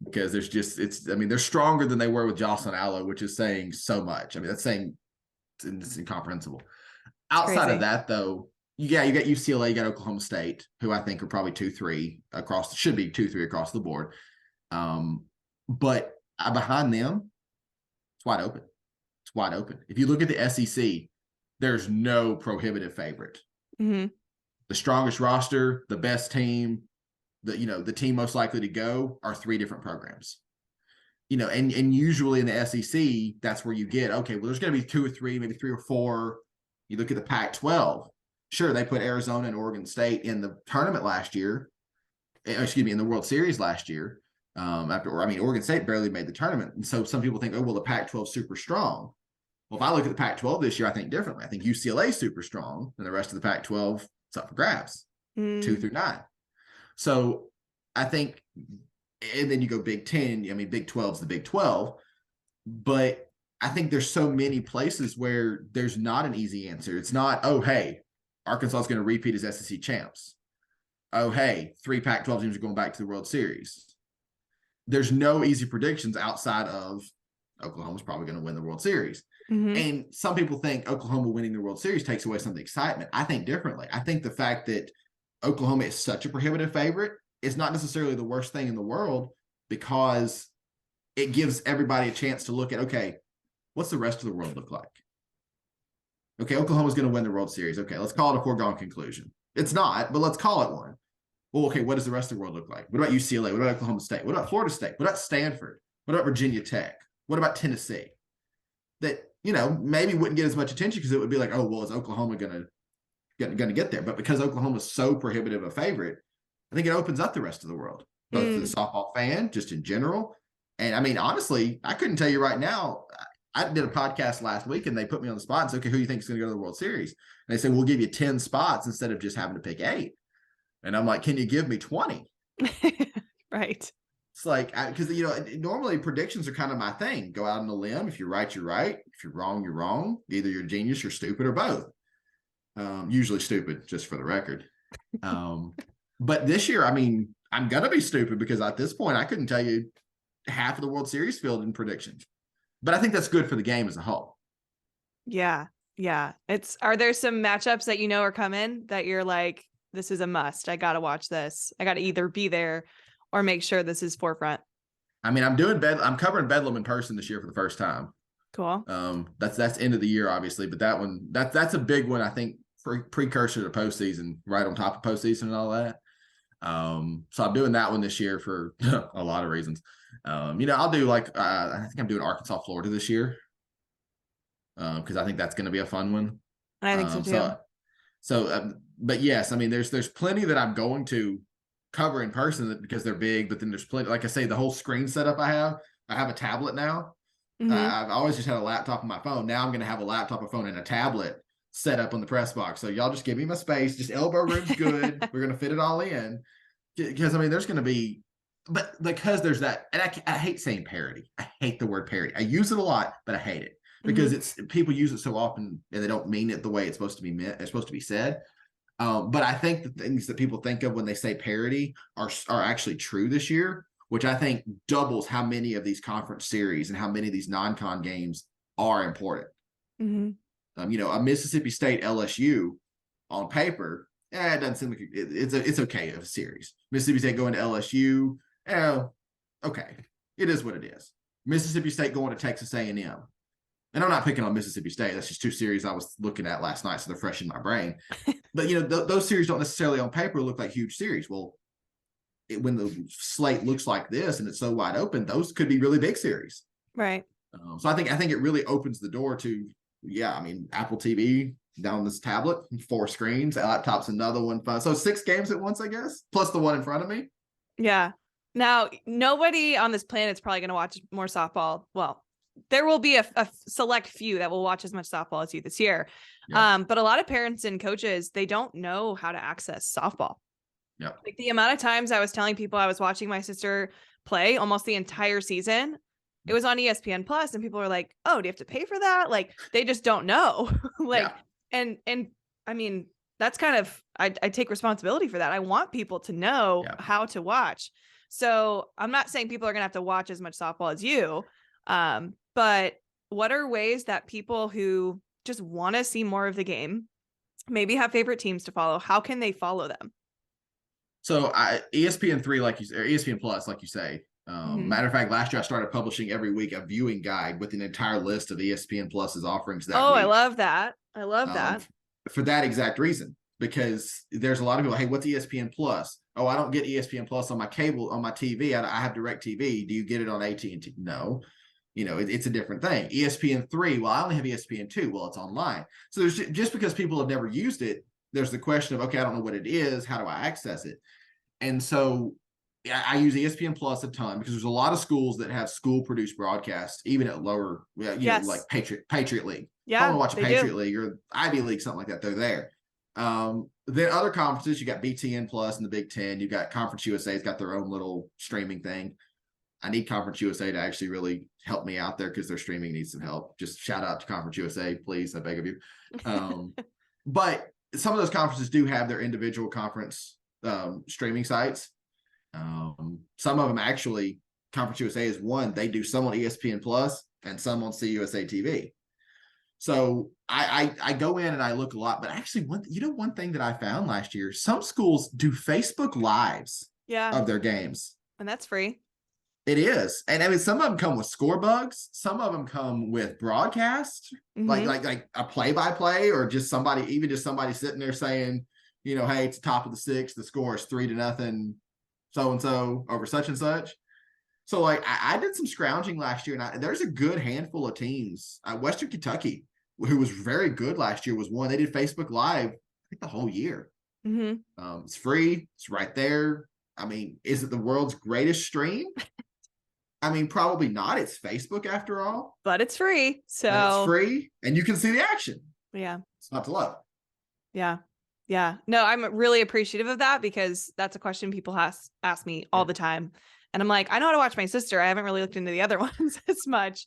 because they're stronger than they were with Jocelyn Allo, which is saying so much. I mean, that's saying it's incomprehensible. Outside of that, though, you got UCLA, you got Oklahoma State, who I think are probably 2-3 should be 2-3 across the board. But behind them, it's wide open. It's wide open. If you look at the SEC, there's no prohibitive favorite. Mm-hmm. The strongest roster, the best team, the team most likely to go are 3 different programs. and usually in the SEC, that's where you get, okay, well, there's going to be 2 or 3, maybe 3 or 4. You look at the Pac-12. Sure, they put Arizona and Oregon State in the tournament last year. In the World Series last year. Oregon State barely made the tournament. And so some people think, oh, well, the Pac-12 is super strong. Well, if I look at the Pac-12 this year, I think differently. I think UCLA is super strong, and the rest of the Pac-12 is up for grabs, 2 through 9. So I think, and then you go Big 10. I mean, Big 12 is the Big 12. But I think there's so many places where there's not an easy answer. It's not, oh, hey, Arkansas is going to repeat as SEC champs. Oh, hey, 3 Pac-12 teams are going back to the World Series. There's no easy predictions outside of Oklahoma's probably going to win the World Series. And some people think Oklahoma winning the World Series takes away some of the excitement. I think differently. I think the fact that Oklahoma is such a prohibitive favorite is not necessarily the worst thing in the world, because it gives everybody a chance to look at, okay, what's the rest of the world look like? Okay, Oklahoma's going to win the World Series. Okay, let's call it a foregone conclusion. It's not, but let's call it one. Well, okay, what does the rest of the world look like? What about UCLA? What about Oklahoma State? What about Florida State? What about Stanford? What about Virginia Tech? What about Tennessee? That, maybe wouldn't get as much attention because it would be like, oh, well, is Oklahoma going to get there? But because Oklahoma's so prohibitive a favorite, I think it opens up the rest of the world, both to the softball fan, just in general. And I mean, honestly, I couldn't tell you right now. I did a podcast last week and they put me on the spot and said, okay, who do you think is going to go to the World Series? And they said, we'll give you 10 spots instead of just having to pick 8. And I'm like, can you give me 20? Right. It's like, because, normally predictions are kind of my thing. Go out on a limb. If you're right, you're right. If you're wrong, you're wrong. Either you're a genius, you're stupid, or both. Usually stupid, just for the record. But this year, I mean, I'm going to be stupid because at this point, I couldn't tell you half of the World Series field in predictions. But I think that's good for the game as a whole. Yeah. Yeah. Are there some matchups that are coming that you're like, this is a must? I got to watch this. I got to either be there or make sure this is forefront. I mean, I'm covering Bedlam in person this year for the first time. Cool. That's end of the year, obviously, but that's a big one, I think, for precursor to postseason, right on top of postseason and all that. So I'm doing that one this year for a lot of reasons. I'll do I think I'm doing Arkansas, Florida this year. Because I think that's going to be a fun one. I think so too. But yes, I mean, there's plenty that I'm going to cover in person because they're big, but then there's plenty, like I say, the whole screen setup I have a tablet now. I've always just had a laptop on my phone. Now I'm going to have a laptop, a phone, and a tablet set up on the press box. So y'all just give me my space. Just elbow room's good. We're going to fit it all in. Because, I mean, there's going to be, but because there's that, and I hate saying parody. I hate the word parody. I use it a lot, but I hate it because it's people use it so often and they don't mean it the way it's supposed to be meant. It's supposed to be said. But I think the things that people think of when they say parody are actually true this year, which I think doubles how many of these conference series and how many of these non-con games are important. A Mississippi State LSU on paper, it doesn't seem like it's okay of a series. Mississippi State going to LSU, okay, it is what it is. Mississippi State going to Texas A&M. And I'm not picking on Mississippi State. That's just 2 series I was looking at last night, so they're fresh in my brain. But, those series don't necessarily on paper look like huge series. Well, when the slate looks like this and it's so wide open, those could be really big series. Right. So I think it really opens the door to, Apple TV down this tablet, 4 screens, laptop's another one. So 6 games at once, I guess, plus the one in front of me. Yeah. Now, nobody on this planet is probably going to watch more softball. Well, there will be a select few that will watch as much softball as you this year. Yeah. But a lot of parents and coaches, they don't know how to access softball. Yeah. Like the amount of times I was telling people I was watching my sister play almost the entire season, it was on ESPN Plus, and people were like, oh, do you have to pay for that? Like, they just don't know. And I mean, that's kind of, I take responsibility for that. I want people to know how to watch. So I'm not saying people are going to have to watch as much softball as you. But what are ways that people who just want to see more of the game, maybe have favorite teams to follow, how can they follow them? So ESPN3, like you say, or ESPN Plus, like you say. Matter of fact, last year I started publishing every week a viewing guide with an entire list of ESPN Plus's offerings that week. I love that. I love that. For that exact reason. because there's a lot of people, hey, what's ESPN Plus? Oh, I don't get ESPN Plus on my cable, on my TV. I have DirecTV. Do you get it on AT&T? No. It's a different thing. ESPN3, well, I only have ESPN2. Well, it's online. So there's just because people have never used it, there's the question of, okay, I don't know what it is. How do I access it? And so I use ESPN Plus a ton because there's a lot of schools that have school-produced broadcasts, even at lower, Yes. like Patriot League. Yeah, if I want to watch a they Patriot do. League or Ivy League, something like that, they're there. Then other conferences, you got BTN Plus in the Big Ten. You've got Conference USA's got their own little streaming thing. I need Conference USA to actually really help me out there because their streaming needs some help. Just shout out to Conference USA, please. I beg of you. But some of those conferences do have their individual conference streaming sites. Some of them actually, Conference USA is one. They do some on ESPN Plus and some on CUSA TV. So I go in and I look a lot, but actually one thing that I found last year, some schools do Facebook Lives of their games. And that's free. It is. And I mean, some of them come with score bugs. Some of them come with broadcast, like a play-by-play, or just somebody sitting there saying, hey, it's the top of the sixth. The score is 3-0, so-and-so over such and such. So like I did some scrounging last year, and there's a good handful of teams. Western Kentucky, who was very good last year, was one. They did Facebook Live, I think, the whole year. It's free. It's right there. I mean, is it the world's greatest stream? I mean, probably not. It's Facebook after all. But it's free. So it's free, and you can see the action. Yeah. It's not to love. Yeah. Yeah. No, I'm really appreciative of that because that's a question people ask me all the time. And I'm like, I know how to watch my sister. I haven't really looked into the other ones as much.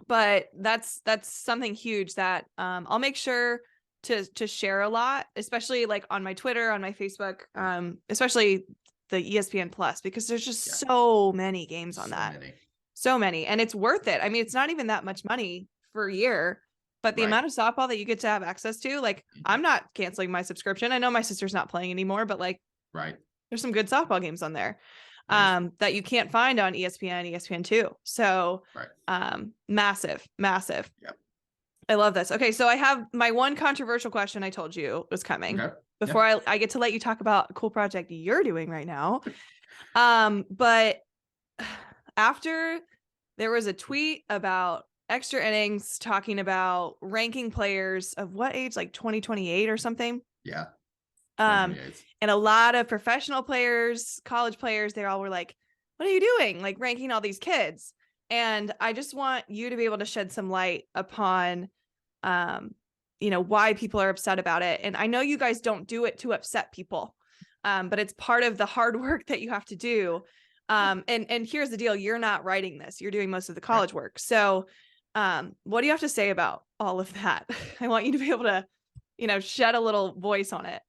But that's something huge that I'll make sure to share a lot, especially like on my Twitter, on my Facebook, especially the ESPN Plus, because there's just so many games on so many, and it's worth it. I mean, it's not even that much money for a year, but the amount of softball that you get to have access to, like, I'm not canceling my subscription. I know my sister's not playing anymore, but like, there's some good softball games on there that you can't find on ESPN, ESPN2. So massive. Yep. I love this. Okay. So I have my one controversial question I told you was coming before I get to let you talk about a cool project you're doing right now. But after there was a tweet about extra innings talking about ranking players of what age, like 2028 or something. Yeah. And a lot of professional players, college players, they all were like, what are you doing? Like ranking all these kids. And I just want you to be able to shed some light upon, why people are upset about it. And I know you guys don't do it to upset people, but it's part of the hard work that you have to do. And here's the deal. You're not writing this. You're doing most of the college work. So what do you have to say about all of that? I want you to be able to, shed a little voice on it.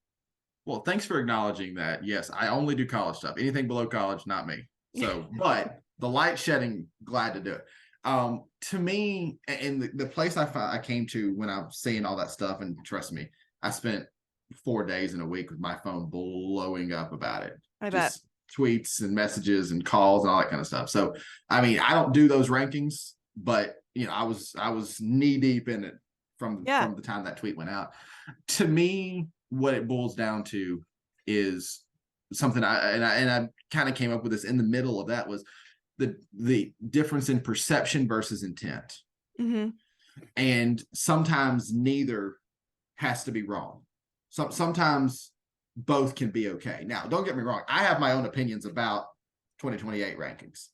Well, thanks for acknowledging that. Yes, I only do college stuff. Anything below college, not me. So, but the light shedding, glad to do it. To me, and the place I came to when I was seeing all that stuff, and trust me, I spent 4 days in a week with my phone blowing up about it. I bet. Tweets and messages and calls and all that kind of stuff. So, I mean, I don't do those rankings, but I was knee deep in it from the time that tweet went out. To me, what it boils down to is something I kind of came up with this in the middle of that was the difference in perception versus intent. And sometimes neither has to be wrong. Sometimes both can be okay. Now, don't get me wrong. I have my own opinions about 2028 rankings.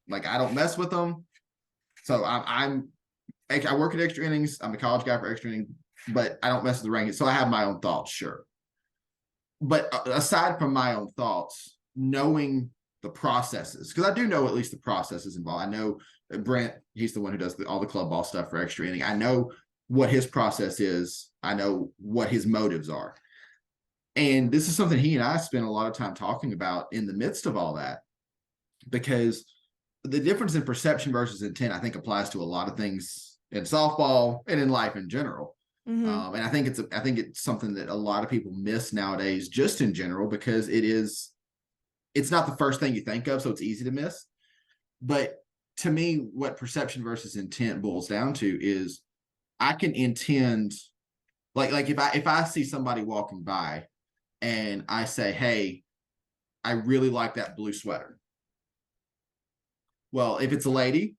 Like, I don't mess with them. So I work at Extra Innings. I'm a college guy for Extra Innings, but I don't mess with the rankings. So I have my own thoughts, sure. But aside from my own thoughts, knowing the processes, because I do know at least the processes involved. I know Brent, he's the one who does all the club ball stuff for Extra Inning. I know what his process is. I know what his motives are. And this is something he and I spent a lot of time talking about in the midst of all that, because the difference in perception versus intent, I think, applies to a lot of things in softball and in life in general. And I think it's something that a lot of people miss nowadays, just in general, because it's not the first thing you think of, so it's easy to miss. But to me, what perception versus intent boils down to is I can intend Like if I see somebody walking by and I say, hey, I really like that blue sweater. Well, if it's a lady,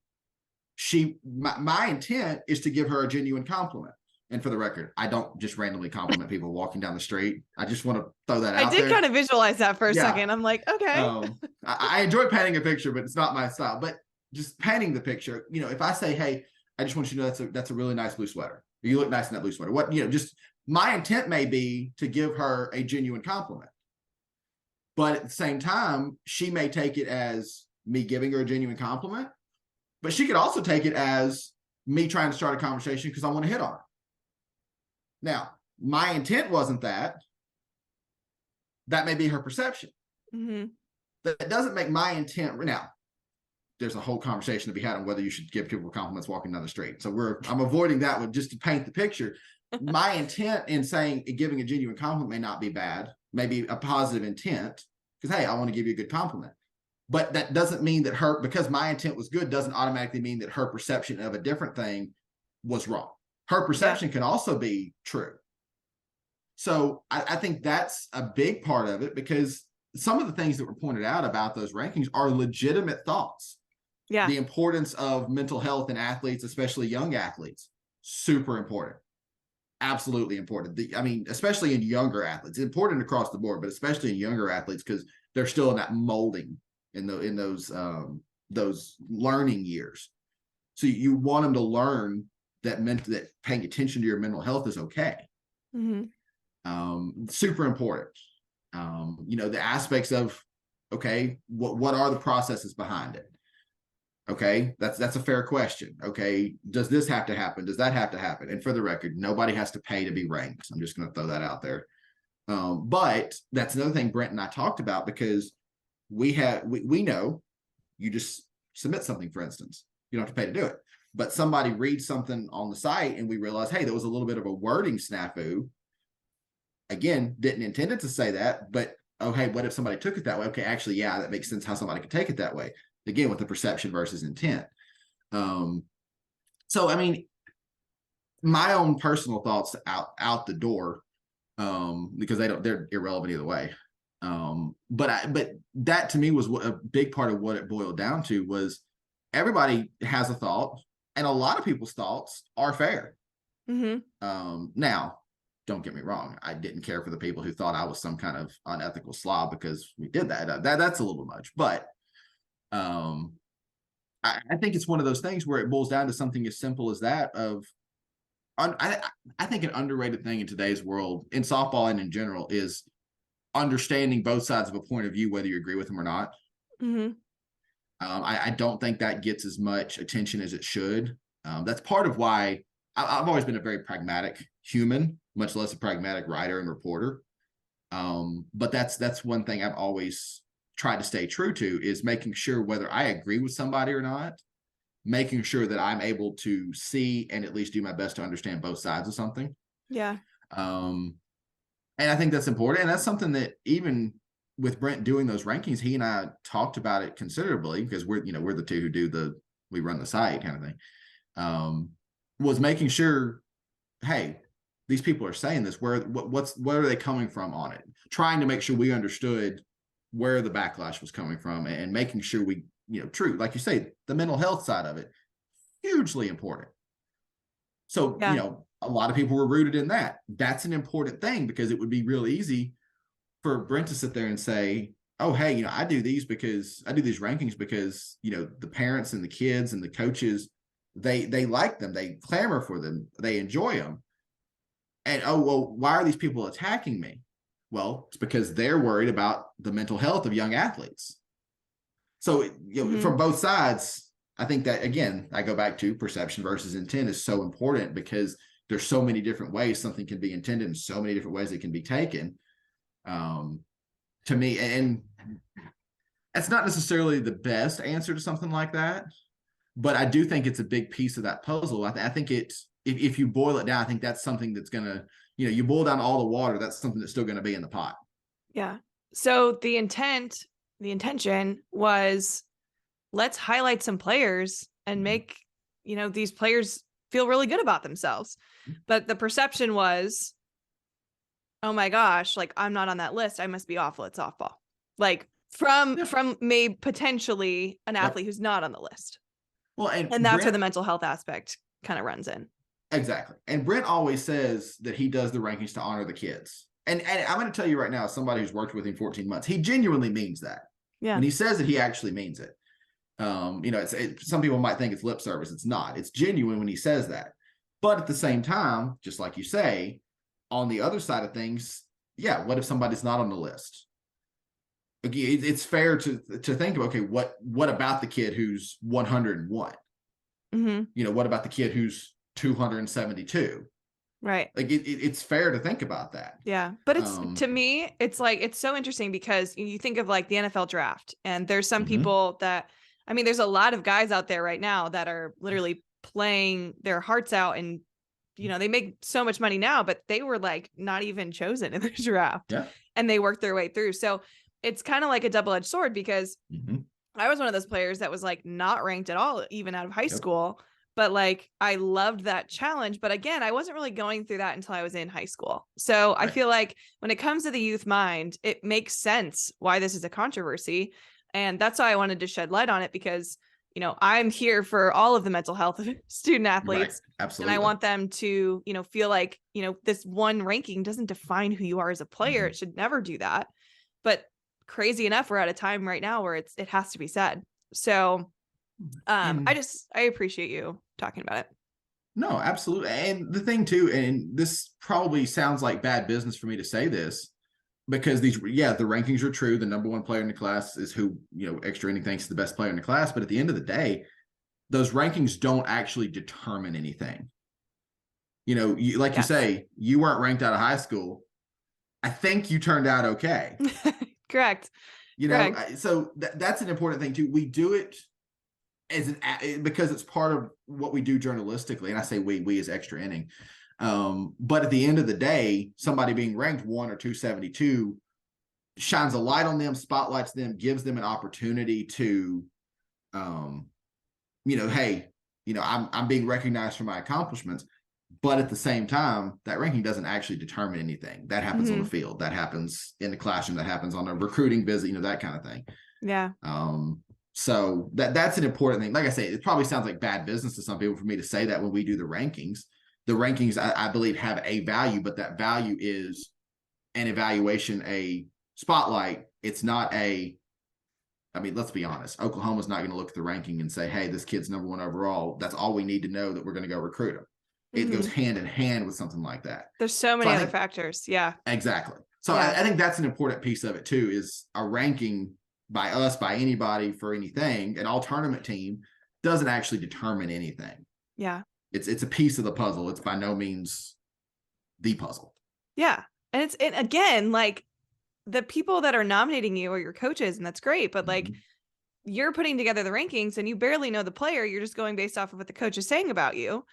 my intent is to give her a genuine compliment. And for the record, I don't just randomly compliment people walking down the street. I just want to throw that out there. I did kind of visualize that for a Yeah. second. I'm like, okay. I enjoy painting a picture, but it's not my style. But just painting the picture, if I say, hey, I just want you to know that's a really nice blue sweater. You look nice in that blue sweater. What, just my intent may be to give her a genuine compliment. But at the same time, she may take it as me giving her a genuine compliment, but she could also take it as me trying to start a conversation because I want to hit on her. Now, my intent wasn't that. That may be her perception. Mm-hmm. That doesn't make my intent. Now, there's a whole conversation to be had on whether you should give people compliments walking down the street. So I'm avoiding that one just to paint the picture. My intent in saying giving a genuine compliment may not be bad, maybe a positive intent, because, hey, I want to give you a good compliment. But that doesn't mean that because my intent was good, doesn't automatically mean that her perception of a different thing was wrong. Her perception can also be true. So I think that's a big part of it, because some of the things that were pointed out about those rankings are legitimate thoughts. Yeah. The importance of mental health in athletes, especially young athletes, super important. Absolutely important. Especially in younger athletes, important across the board, but especially in younger athletes, because they're still in that molding in those learning years. So you want them to learn that paying attention to your mental health is okay. Mm-hmm. Super important. The aspects of, okay, what are the processes behind it? Okay, that's a fair question. Okay, does this have to happen? Does that have to happen? And for the record, nobody has to pay to be ranked. I'm just going to throw that out there. But that's another thing Brent and I talked about, because we know you just submit something, for instance, you don't have to pay to do it. But somebody reads something on the site and we realize, hey, there was a little bit of a wording snafu. Again, didn't intend it to say that, but oh, hey, what if somebody took it that way? Okay, actually, yeah, that makes sense how somebody could take it that way. Again, with the perception versus intent. So, my own personal thoughts out the door, because they're irrelevant either way. But that to me was a big part of what it boiled down to, was everybody has a thought, and a lot of people's thoughts are fair. Mm-hmm. Now, don't get me wrong, I didn't care for the people who thought I was some kind of unethical slob because we did that. That's a little much, but I think it's one of those things where it boils down to something as simple as that. I think an underrated thing in today's world, in softball and in general, is understanding both sides of a point of view, whether you agree with them or not. Mm-hmm. I don't think that gets as much attention as it should. That's part of why I've always been a very pragmatic human, much less a pragmatic writer and reporter. But that's one thing I've always tried to stay true to, is making sure whether I agree with somebody or not, making sure that I'm able to see and at least do my best to understand both sides of something. Yeah. And I think that's important. And that's something that even with Brent doing those rankings, he and I talked about it considerably, because we're the two who we run the site kind of thing. Was making sure, hey, these people are saying this, what are they coming from on it? Trying to make sure we understood where the backlash was coming from, and making sure we, true, like you say, the mental health side of it, hugely important. So, a lot of people were rooted in that. That's an important thing, because it would be real easy for Brent to sit there and say, oh, hey, I do these rankings because, the parents and the kids and the coaches, they like them, they clamor for them, they enjoy them. And, oh, well, why are these people attacking me? Well, it's because they're worried about the mental health of young athletes. So, from both sides, I think that, again, I go back to perception versus intent is so important, because there's so many different ways something can be intended and so many different ways it can be taken. To me, and it's not necessarily the best answer to something like that, but I do think it's a big piece of that puzzle. I think if you boil it down, I think that's something that's going to, you boil down all the water, that's something that's still going to be in the pot. Yeah. So the intention was, let's highlight some players and make, these players feel really good about themselves. But the perception was, oh my gosh, like I'm not on that list. I must be awful at softball. Like from maybe potentially an athlete who's not on the list. Well, and that's where the mental health aspect kind of runs in. Exactly. And Brent always says that he does the rankings to honor the kids. And I'm going to tell you right now, as somebody who's worked with him 14 months, he genuinely means that. Yeah. When he says it, he actually means it. Some people might think it's lip service. It's not. It's genuine when he says that. But at the same time, just like you say, on the other side of things, yeah, what if somebody's not on the list? It's fair to think of, okay, what about the kid who's 101? Mm-hmm. What about the kid who's 272? Right. Like it's fair to think about that. Yeah. But it's, to me, it's like, it's so interesting because you think of like the NFL draft, and there's some people that, I mean, there's a lot of guys out there right now that are literally playing their hearts out, and they make so much money now, but they were like not even chosen in the draft, and they worked their way through. So it's kind of like a double-edged sword, because I was one of those players that was like not ranked at all, even out of high school. But like, I loved that challenge. But again, I wasn't really going through that until I was in high school. So I feel like when it comes to the youth mind, it makes sense why this is a controversy. And that's why I wanted to shed light on it, because, I'm here for all of the mental health of student athletes. Right. Absolutely. And I want them to, feel like, this one ranking doesn't define who you are as a player. It should never do that. But crazy enough, we're at a time right now where it has to be said. So I appreciate you talking about it. No, absolutely. And the thing too, and this probably sounds like bad business for me to say this, because the rankings are true. The number one player in the class is who, extra inning thinks is the best player in the class. But at the end of the day, those rankings don't actually determine anything. You say, you weren't ranked out of high school. I think you turned out okay. Correct. So that's an important thing too. We do it because it's part of what we do journalistically. And I say we as extra inning. But at the end of the day, somebody being ranked 1 or 272 shines a light on them, spotlights them, gives them an opportunity to, hey, I'm being recognized for my accomplishments. But at the same time, that ranking doesn't actually determine anything. That happens on the field. That happens in the classroom. That happens on a recruiting visit, that kind of thing. Yeah. So that's an important thing. Like I say, it probably sounds like bad business to some people for me to say that when we do the rankings. The rankings, I believe, have a value, but that value is an evaluation, a spotlight. It's not let's be honest. Oklahoma's not going to look at the ranking and say, hey, this kid's number 1 overall. That's all we need to know that we're going to go recruit him. It goes hand in hand with something like that. There's so many other factors. Yeah, exactly. So I think that's an important piece of it too, is a ranking by us, by anybody for anything, an all tournament team doesn't actually determine anything. Yeah. It's a piece of the puzzle. It's by no means the puzzle. Yeah. And again, like the people that are nominating you are your coaches, and that's great. But like you're putting together the rankings and you barely know the player. You're just going based off of what the coach is saying about you.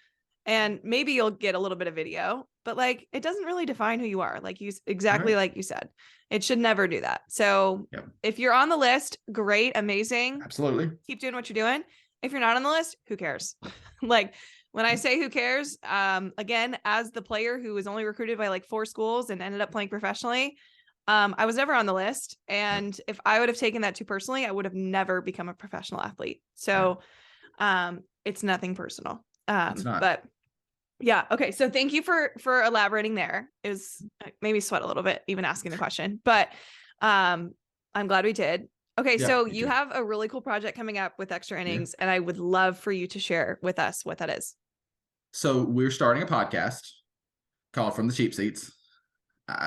And maybe you'll get a little bit of video, but like, it doesn't really define who you are. Like like you said, it should never do that. So if you're on the list, great, amazing. Absolutely. Keep doing what you're doing. If you're not on the list, who cares? Like when I say who cares, again, as the player who was only recruited by like 4 schools and ended up playing professionally, I was never on the list. And if I would have taken that too personally, I would have never become a professional athlete. So it's nothing personal. It's not. But yeah. Okay. So thank you for elaborating there. It made me sweat a little bit, even asking the question, but I'm glad we did. Okay. So you have a really cool project coming up with Extra Innings, and I would love for you to share with us what that is. So we're starting a podcast called From the Cheap Seats.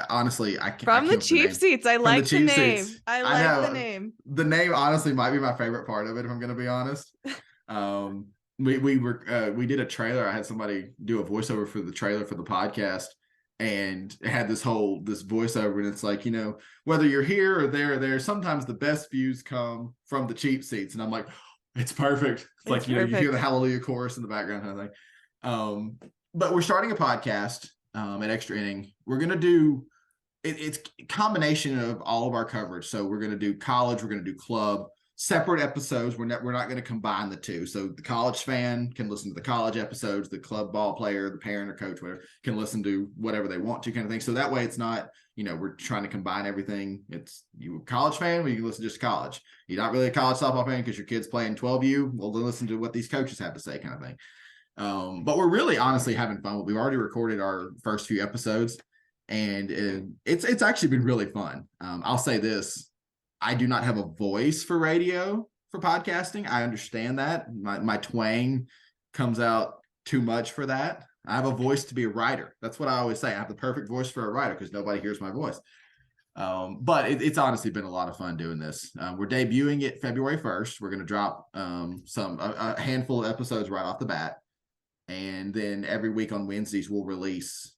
Honestly, From the Cheap Seats. I like the name. I like the name. The name honestly might be my favorite part of it, if I'm going to be honest. We did a trailer. I had somebody do a voiceover for the trailer for the podcast, and it had this voiceover, and it's like, whether you're here or there, sometimes the best views come from the cheap seats. And I'm like, it's perfect. It's like, you hear the Hallelujah chorus in the background kind of thing. But we're starting a podcast at Extra Inning. We're going to do, it's a combination of all of our coverage. So we're going to do college, we're going to do club, separate episodes. We're not going to combine the two. So the college fan can listen to the college episodes. The club ball player, the parent or coach, whatever, can listen to whatever they want to, kind of thing. So that way, it's not, we're trying to combine everything. It's you a college fan, well, you can listen just to college. You're not really a college softball fan because your kid's playing 12U. Well, then listen to what these coaches have to say, kind of thing. But we're really honestly having fun. We've already recorded our first few episodes, and it's actually been really fun. I'll say this. I do not have a voice for radio, for podcasting. I understand that. My twang comes out too much for that. I have a voice to be a writer. That's what I always say. I have the perfect voice for a writer because nobody hears my voice. But it's honestly been a lot of fun doing this. We're debuting it February 1st. We're going to drop a handful of episodes right off the bat. And then every week on Wednesdays, we'll release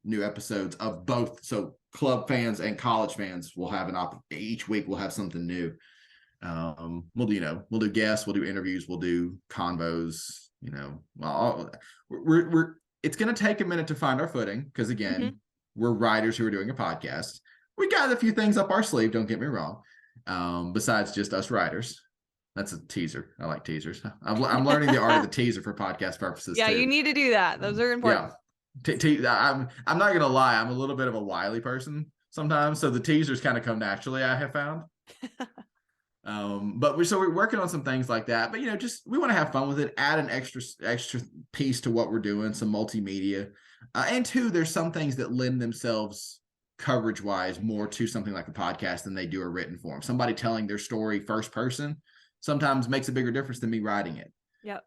new episodes of both. So club fans and college fans will have each week we'll have something new. We'll do guests, we'll do interviews, we'll do convos. It's going to take a minute to find our footing because again, we're writers who are doing a podcast. We got a few things up our sleeve. Don't get me wrong. Besides just us writers. That's a teaser. I like teasers. I'm learning the art of the teaser for podcast purposes. Yeah, too. You need to do that. Those are important. Yeah. I'm not gonna lie. I'm a little bit of a wily person sometimes, so the teasers kind of come naturally. I have found. But we're working on some things like that. But we want to have fun with it. Add an extra piece to what we're doing. Some multimedia, and two, there's some things that lend themselves coverage wise more to something like a podcast than they do a written form. Somebody telling their story first person sometimes makes a bigger difference than me writing it. Yep.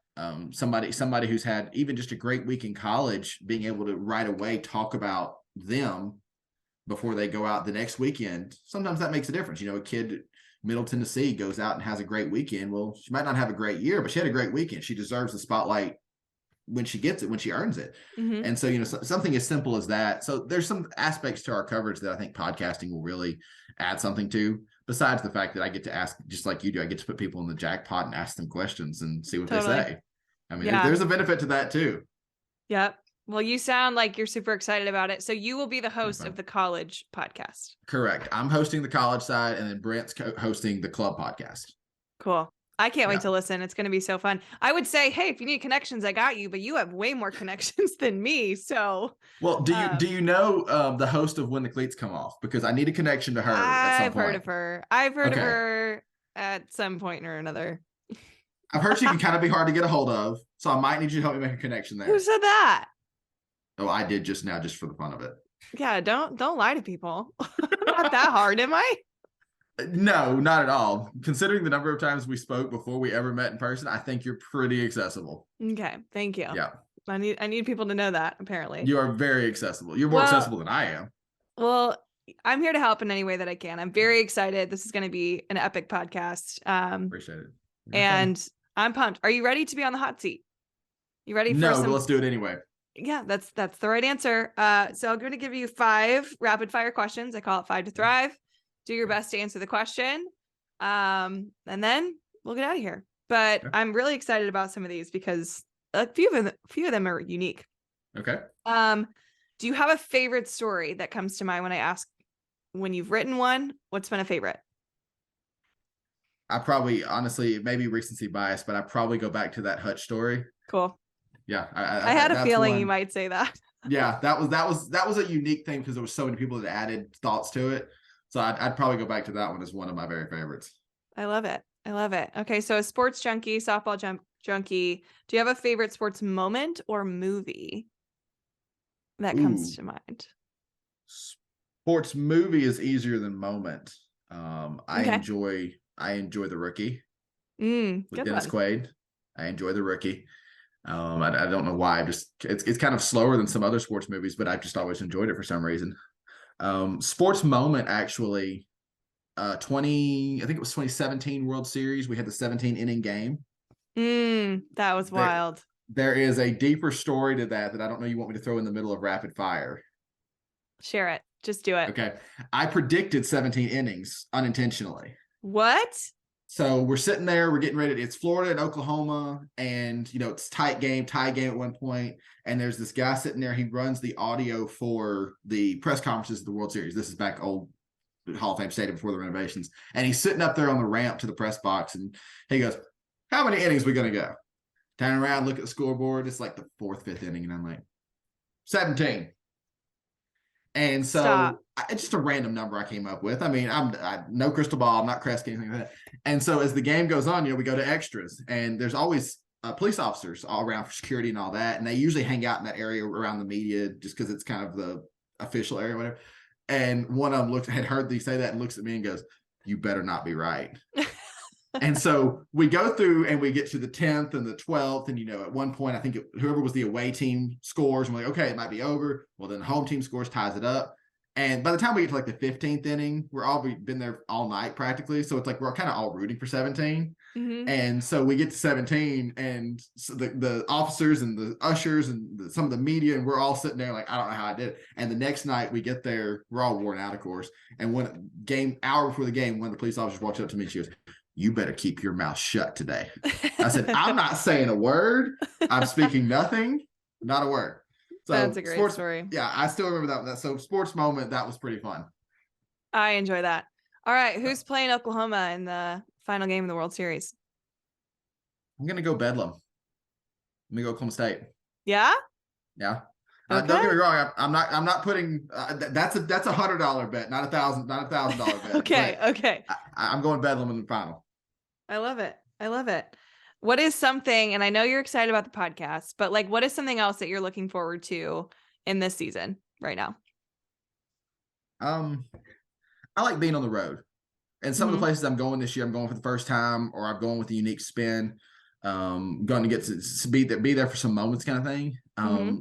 Somebody who's had even just a great week in college, being able to right away talk about them before they go out the next weekend. Sometimes that makes a difference. A kid Middle Tennessee goes out and has a great weekend. Well, she might not have a great year, but she had a great weekend. She deserves the spotlight when she gets it, when she earns it. And so, something as simple as that. So there's some aspects to our coverage that I think podcasting will really add something to. Besides the fact that I get to ask, just like you do, I get to put people in the jackpot and ask them questions and see what they say. I mean, there's a benefit to that too. Yep. Well, you sound like you're super excited about it. So you will be the host of the college podcast. Correct. I'm hosting the college side, and then Brent's hosting the club podcast. Cool. I can't wait to listen. It's going to be so fun. I would say, hey, if you need connections, I got you, but you have way more connections than me. So, well, do you know the host of When the Cleats Come Off? Because I need a connection to her. I've heard of her. I've heard of her at some point or another. I've heard she can kind of be hard to get a hold of, so I might need you to help me make a connection there. Who said that? Oh, I did just now, just for the fun of it. Yeah, don't lie to people. Not that hard, am I? No, not at all. Considering the number of times we spoke before we ever met in person, I think you're pretty accessible. Okay, thank you. Yeah. I need people to know that, apparently. You are very accessible. You're more accessible than I am. Well, I'm here to help in any way that I can. I'm very excited. This is going to be an epic podcast. Appreciate it. And I'm pumped. Are you ready to be on the hot seat? You ready for but let's do it anyway. Yeah, that's the right answer. So I'm going to give you 5 rapid fire questions. I call it 5 to Thrive. Do your best to answer the question. And then we'll get out of here. But I'm really excited about some of these because a few of them are unique. Okay. Do you have a favorite story that comes to mind when I ask when you've written one? What's been a favorite? I probably, honestly, maybe recency bias, but I probably go back to that Hutch story. Cool. Yeah. I had a feeling you might say that. Yeah, that was a unique thing because there was so many people that added thoughts to it. So I'd probably go back to that one as one of my very favorites. I love it. Okay, so a sports junkie, softball junkie. Do you have a favorite sports moment or movie that comes to mind? Sports movie is easier than moment. I enjoy The Rookie with Dennis Quaid. I enjoy The Rookie. I don't know why. It's kind of slower than some other sports movies, but I've just always enjoyed it for some reason. Sports moment, actually, I think it was 2017 World Series. We had the 17 inning game. That was wild. There is a deeper story to that I don't know you want me to throw in the middle of rapid fire. Share it. Just do it. Okay. I predicted 17 innings unintentionally. What? So we're sitting there, we're getting ready. It's Florida and Oklahoma, and it's tie game at one point. And there's this guy sitting there. He runs the audio for the press conferences of the World Series. This is back old Hall of Fame Stadium before the renovations. And he's sitting up there on the ramp to the press box, and he goes, "How many innings we gonna go?" Turn around, look at the scoreboard. It's like the fourth, fifth inning, and I'm like, 17. And so it's just a random number I came up with. I mean, I no crystal ball. I'm not Kresge, anything like that. And so as the game goes on, we go to extras, and there's always police officers all around for security and all that. And they usually hang out in that area around the media just because it's kind of the official area, whatever. And one of them had heard me say that and looks at me and goes, "You better not be right." And so we go through and we get to the 10th and the 12th. And, at one point, I think whoever was the away team scores. And we're like, okay, it might be over. Well, then the home team scores, ties it up. And by the time we get to like the 15th inning, we've been there all night practically. So it's like we're kind of all rooting for 17. Mm-hmm. And so we get to 17, and so the officers and the ushers and some of the media, and we're all sitting there like, I don't know how I did it. And the next night we get there, we're all worn out, of course. And hour before the game, one of the police officers walks up to me and she goes, "You better keep your mouth shut today." I said, "I'm not saying a word. I'm speaking nothing, not a word." So that's a great story. Yeah, I still remember that. So sports moment, that was pretty fun. I enjoy that. All right, who's playing Oklahoma in the final game of the World Series? I'm gonna go Bedlam. I'm gonna go Oklahoma State. Yeah. Yeah. Okay. Don't get me wrong. I'm not putting. That's a $100 bet, not $1,000 bet. Okay. Okay. I'm going Bedlam in the final. I love it. I love it. What is something, and I know you're excited about the podcast, but like, what is something else that you're looking forward to in this season right now? I like being on the road, and some of the places I'm going this year, I'm going for the first time, or I'm going with a unique spin. Going to get to be there for some moments, kind of thing.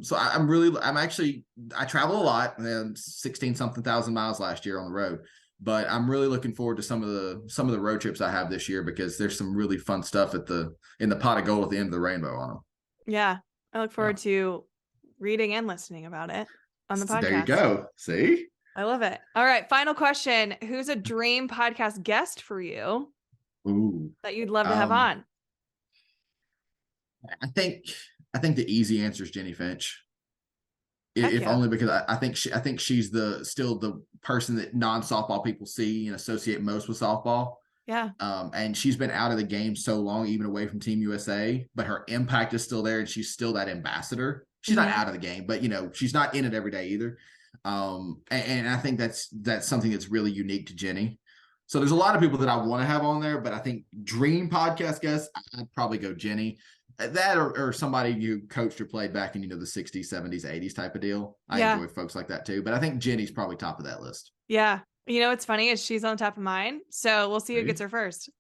So I travel a lot, 16 something thousand miles last year on the road, but I'm really looking forward to some of the road trips I have this year, because there's some really fun stuff in the pot of gold at the end of the rainbow on them. Yeah. I look forward to reading and listening about it on the podcast. There you go. See? I love it. All right. Final question. Who's a dream podcast guest for you? Ooh. That you'd love to have on? I think the easy answer is Jenny Finch. Only because I think she's still the person that non-softball people see and associate most with softball. Yeah. And she's been out of the game so long, even away from Team USA, but her impact is still there, and she's still that ambassador. She's not out of the game, but she's not in it every day either. And I think that's something that's really unique to Jenny. So there's a lot of people that I want to have on there, but I think dream podcast guests, I'd probably go Jenny. That or somebody you coached or played back in, the 60s, 70s, 80s type of deal. I enjoy folks like that too. But I think Jenny's probably top of that list. Yeah. What's funny is she's on top of mine. So we'll see who gets her first.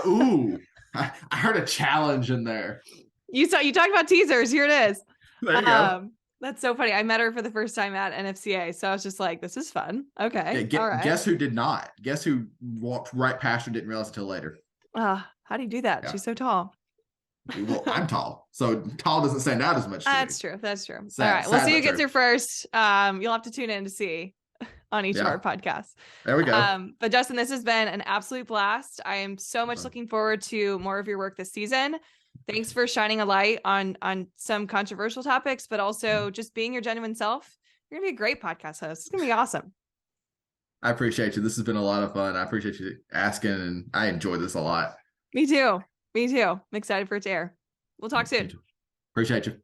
Ooh. I heard a challenge in there. You talked about teasers. Here it is. There you go. That's so funny. I met her for the first time at NFCA. So I was just like, this is fun. Okay. All right. Guess who did not? Guess who walked right past her, didn't realize until later? How do you do that? Yeah. She's so tall. Well, I'm tall, so tall doesn't stand out as much. That's true. All right, we'll see who gets her first. You'll have to tune in to see on each of our podcasts. There we go. But Justin, this has been an absolute blast. I am so much looking forward to more of your work this season. Thanks for shining a light on some controversial topics, but also just being your genuine self. You're gonna be a great podcast host. It's gonna be awesome. I appreciate you. This has been a lot of fun. I appreciate you asking, and I enjoy this a lot. Me too. I'm excited for it to air. We'll talk soon. Appreciate you.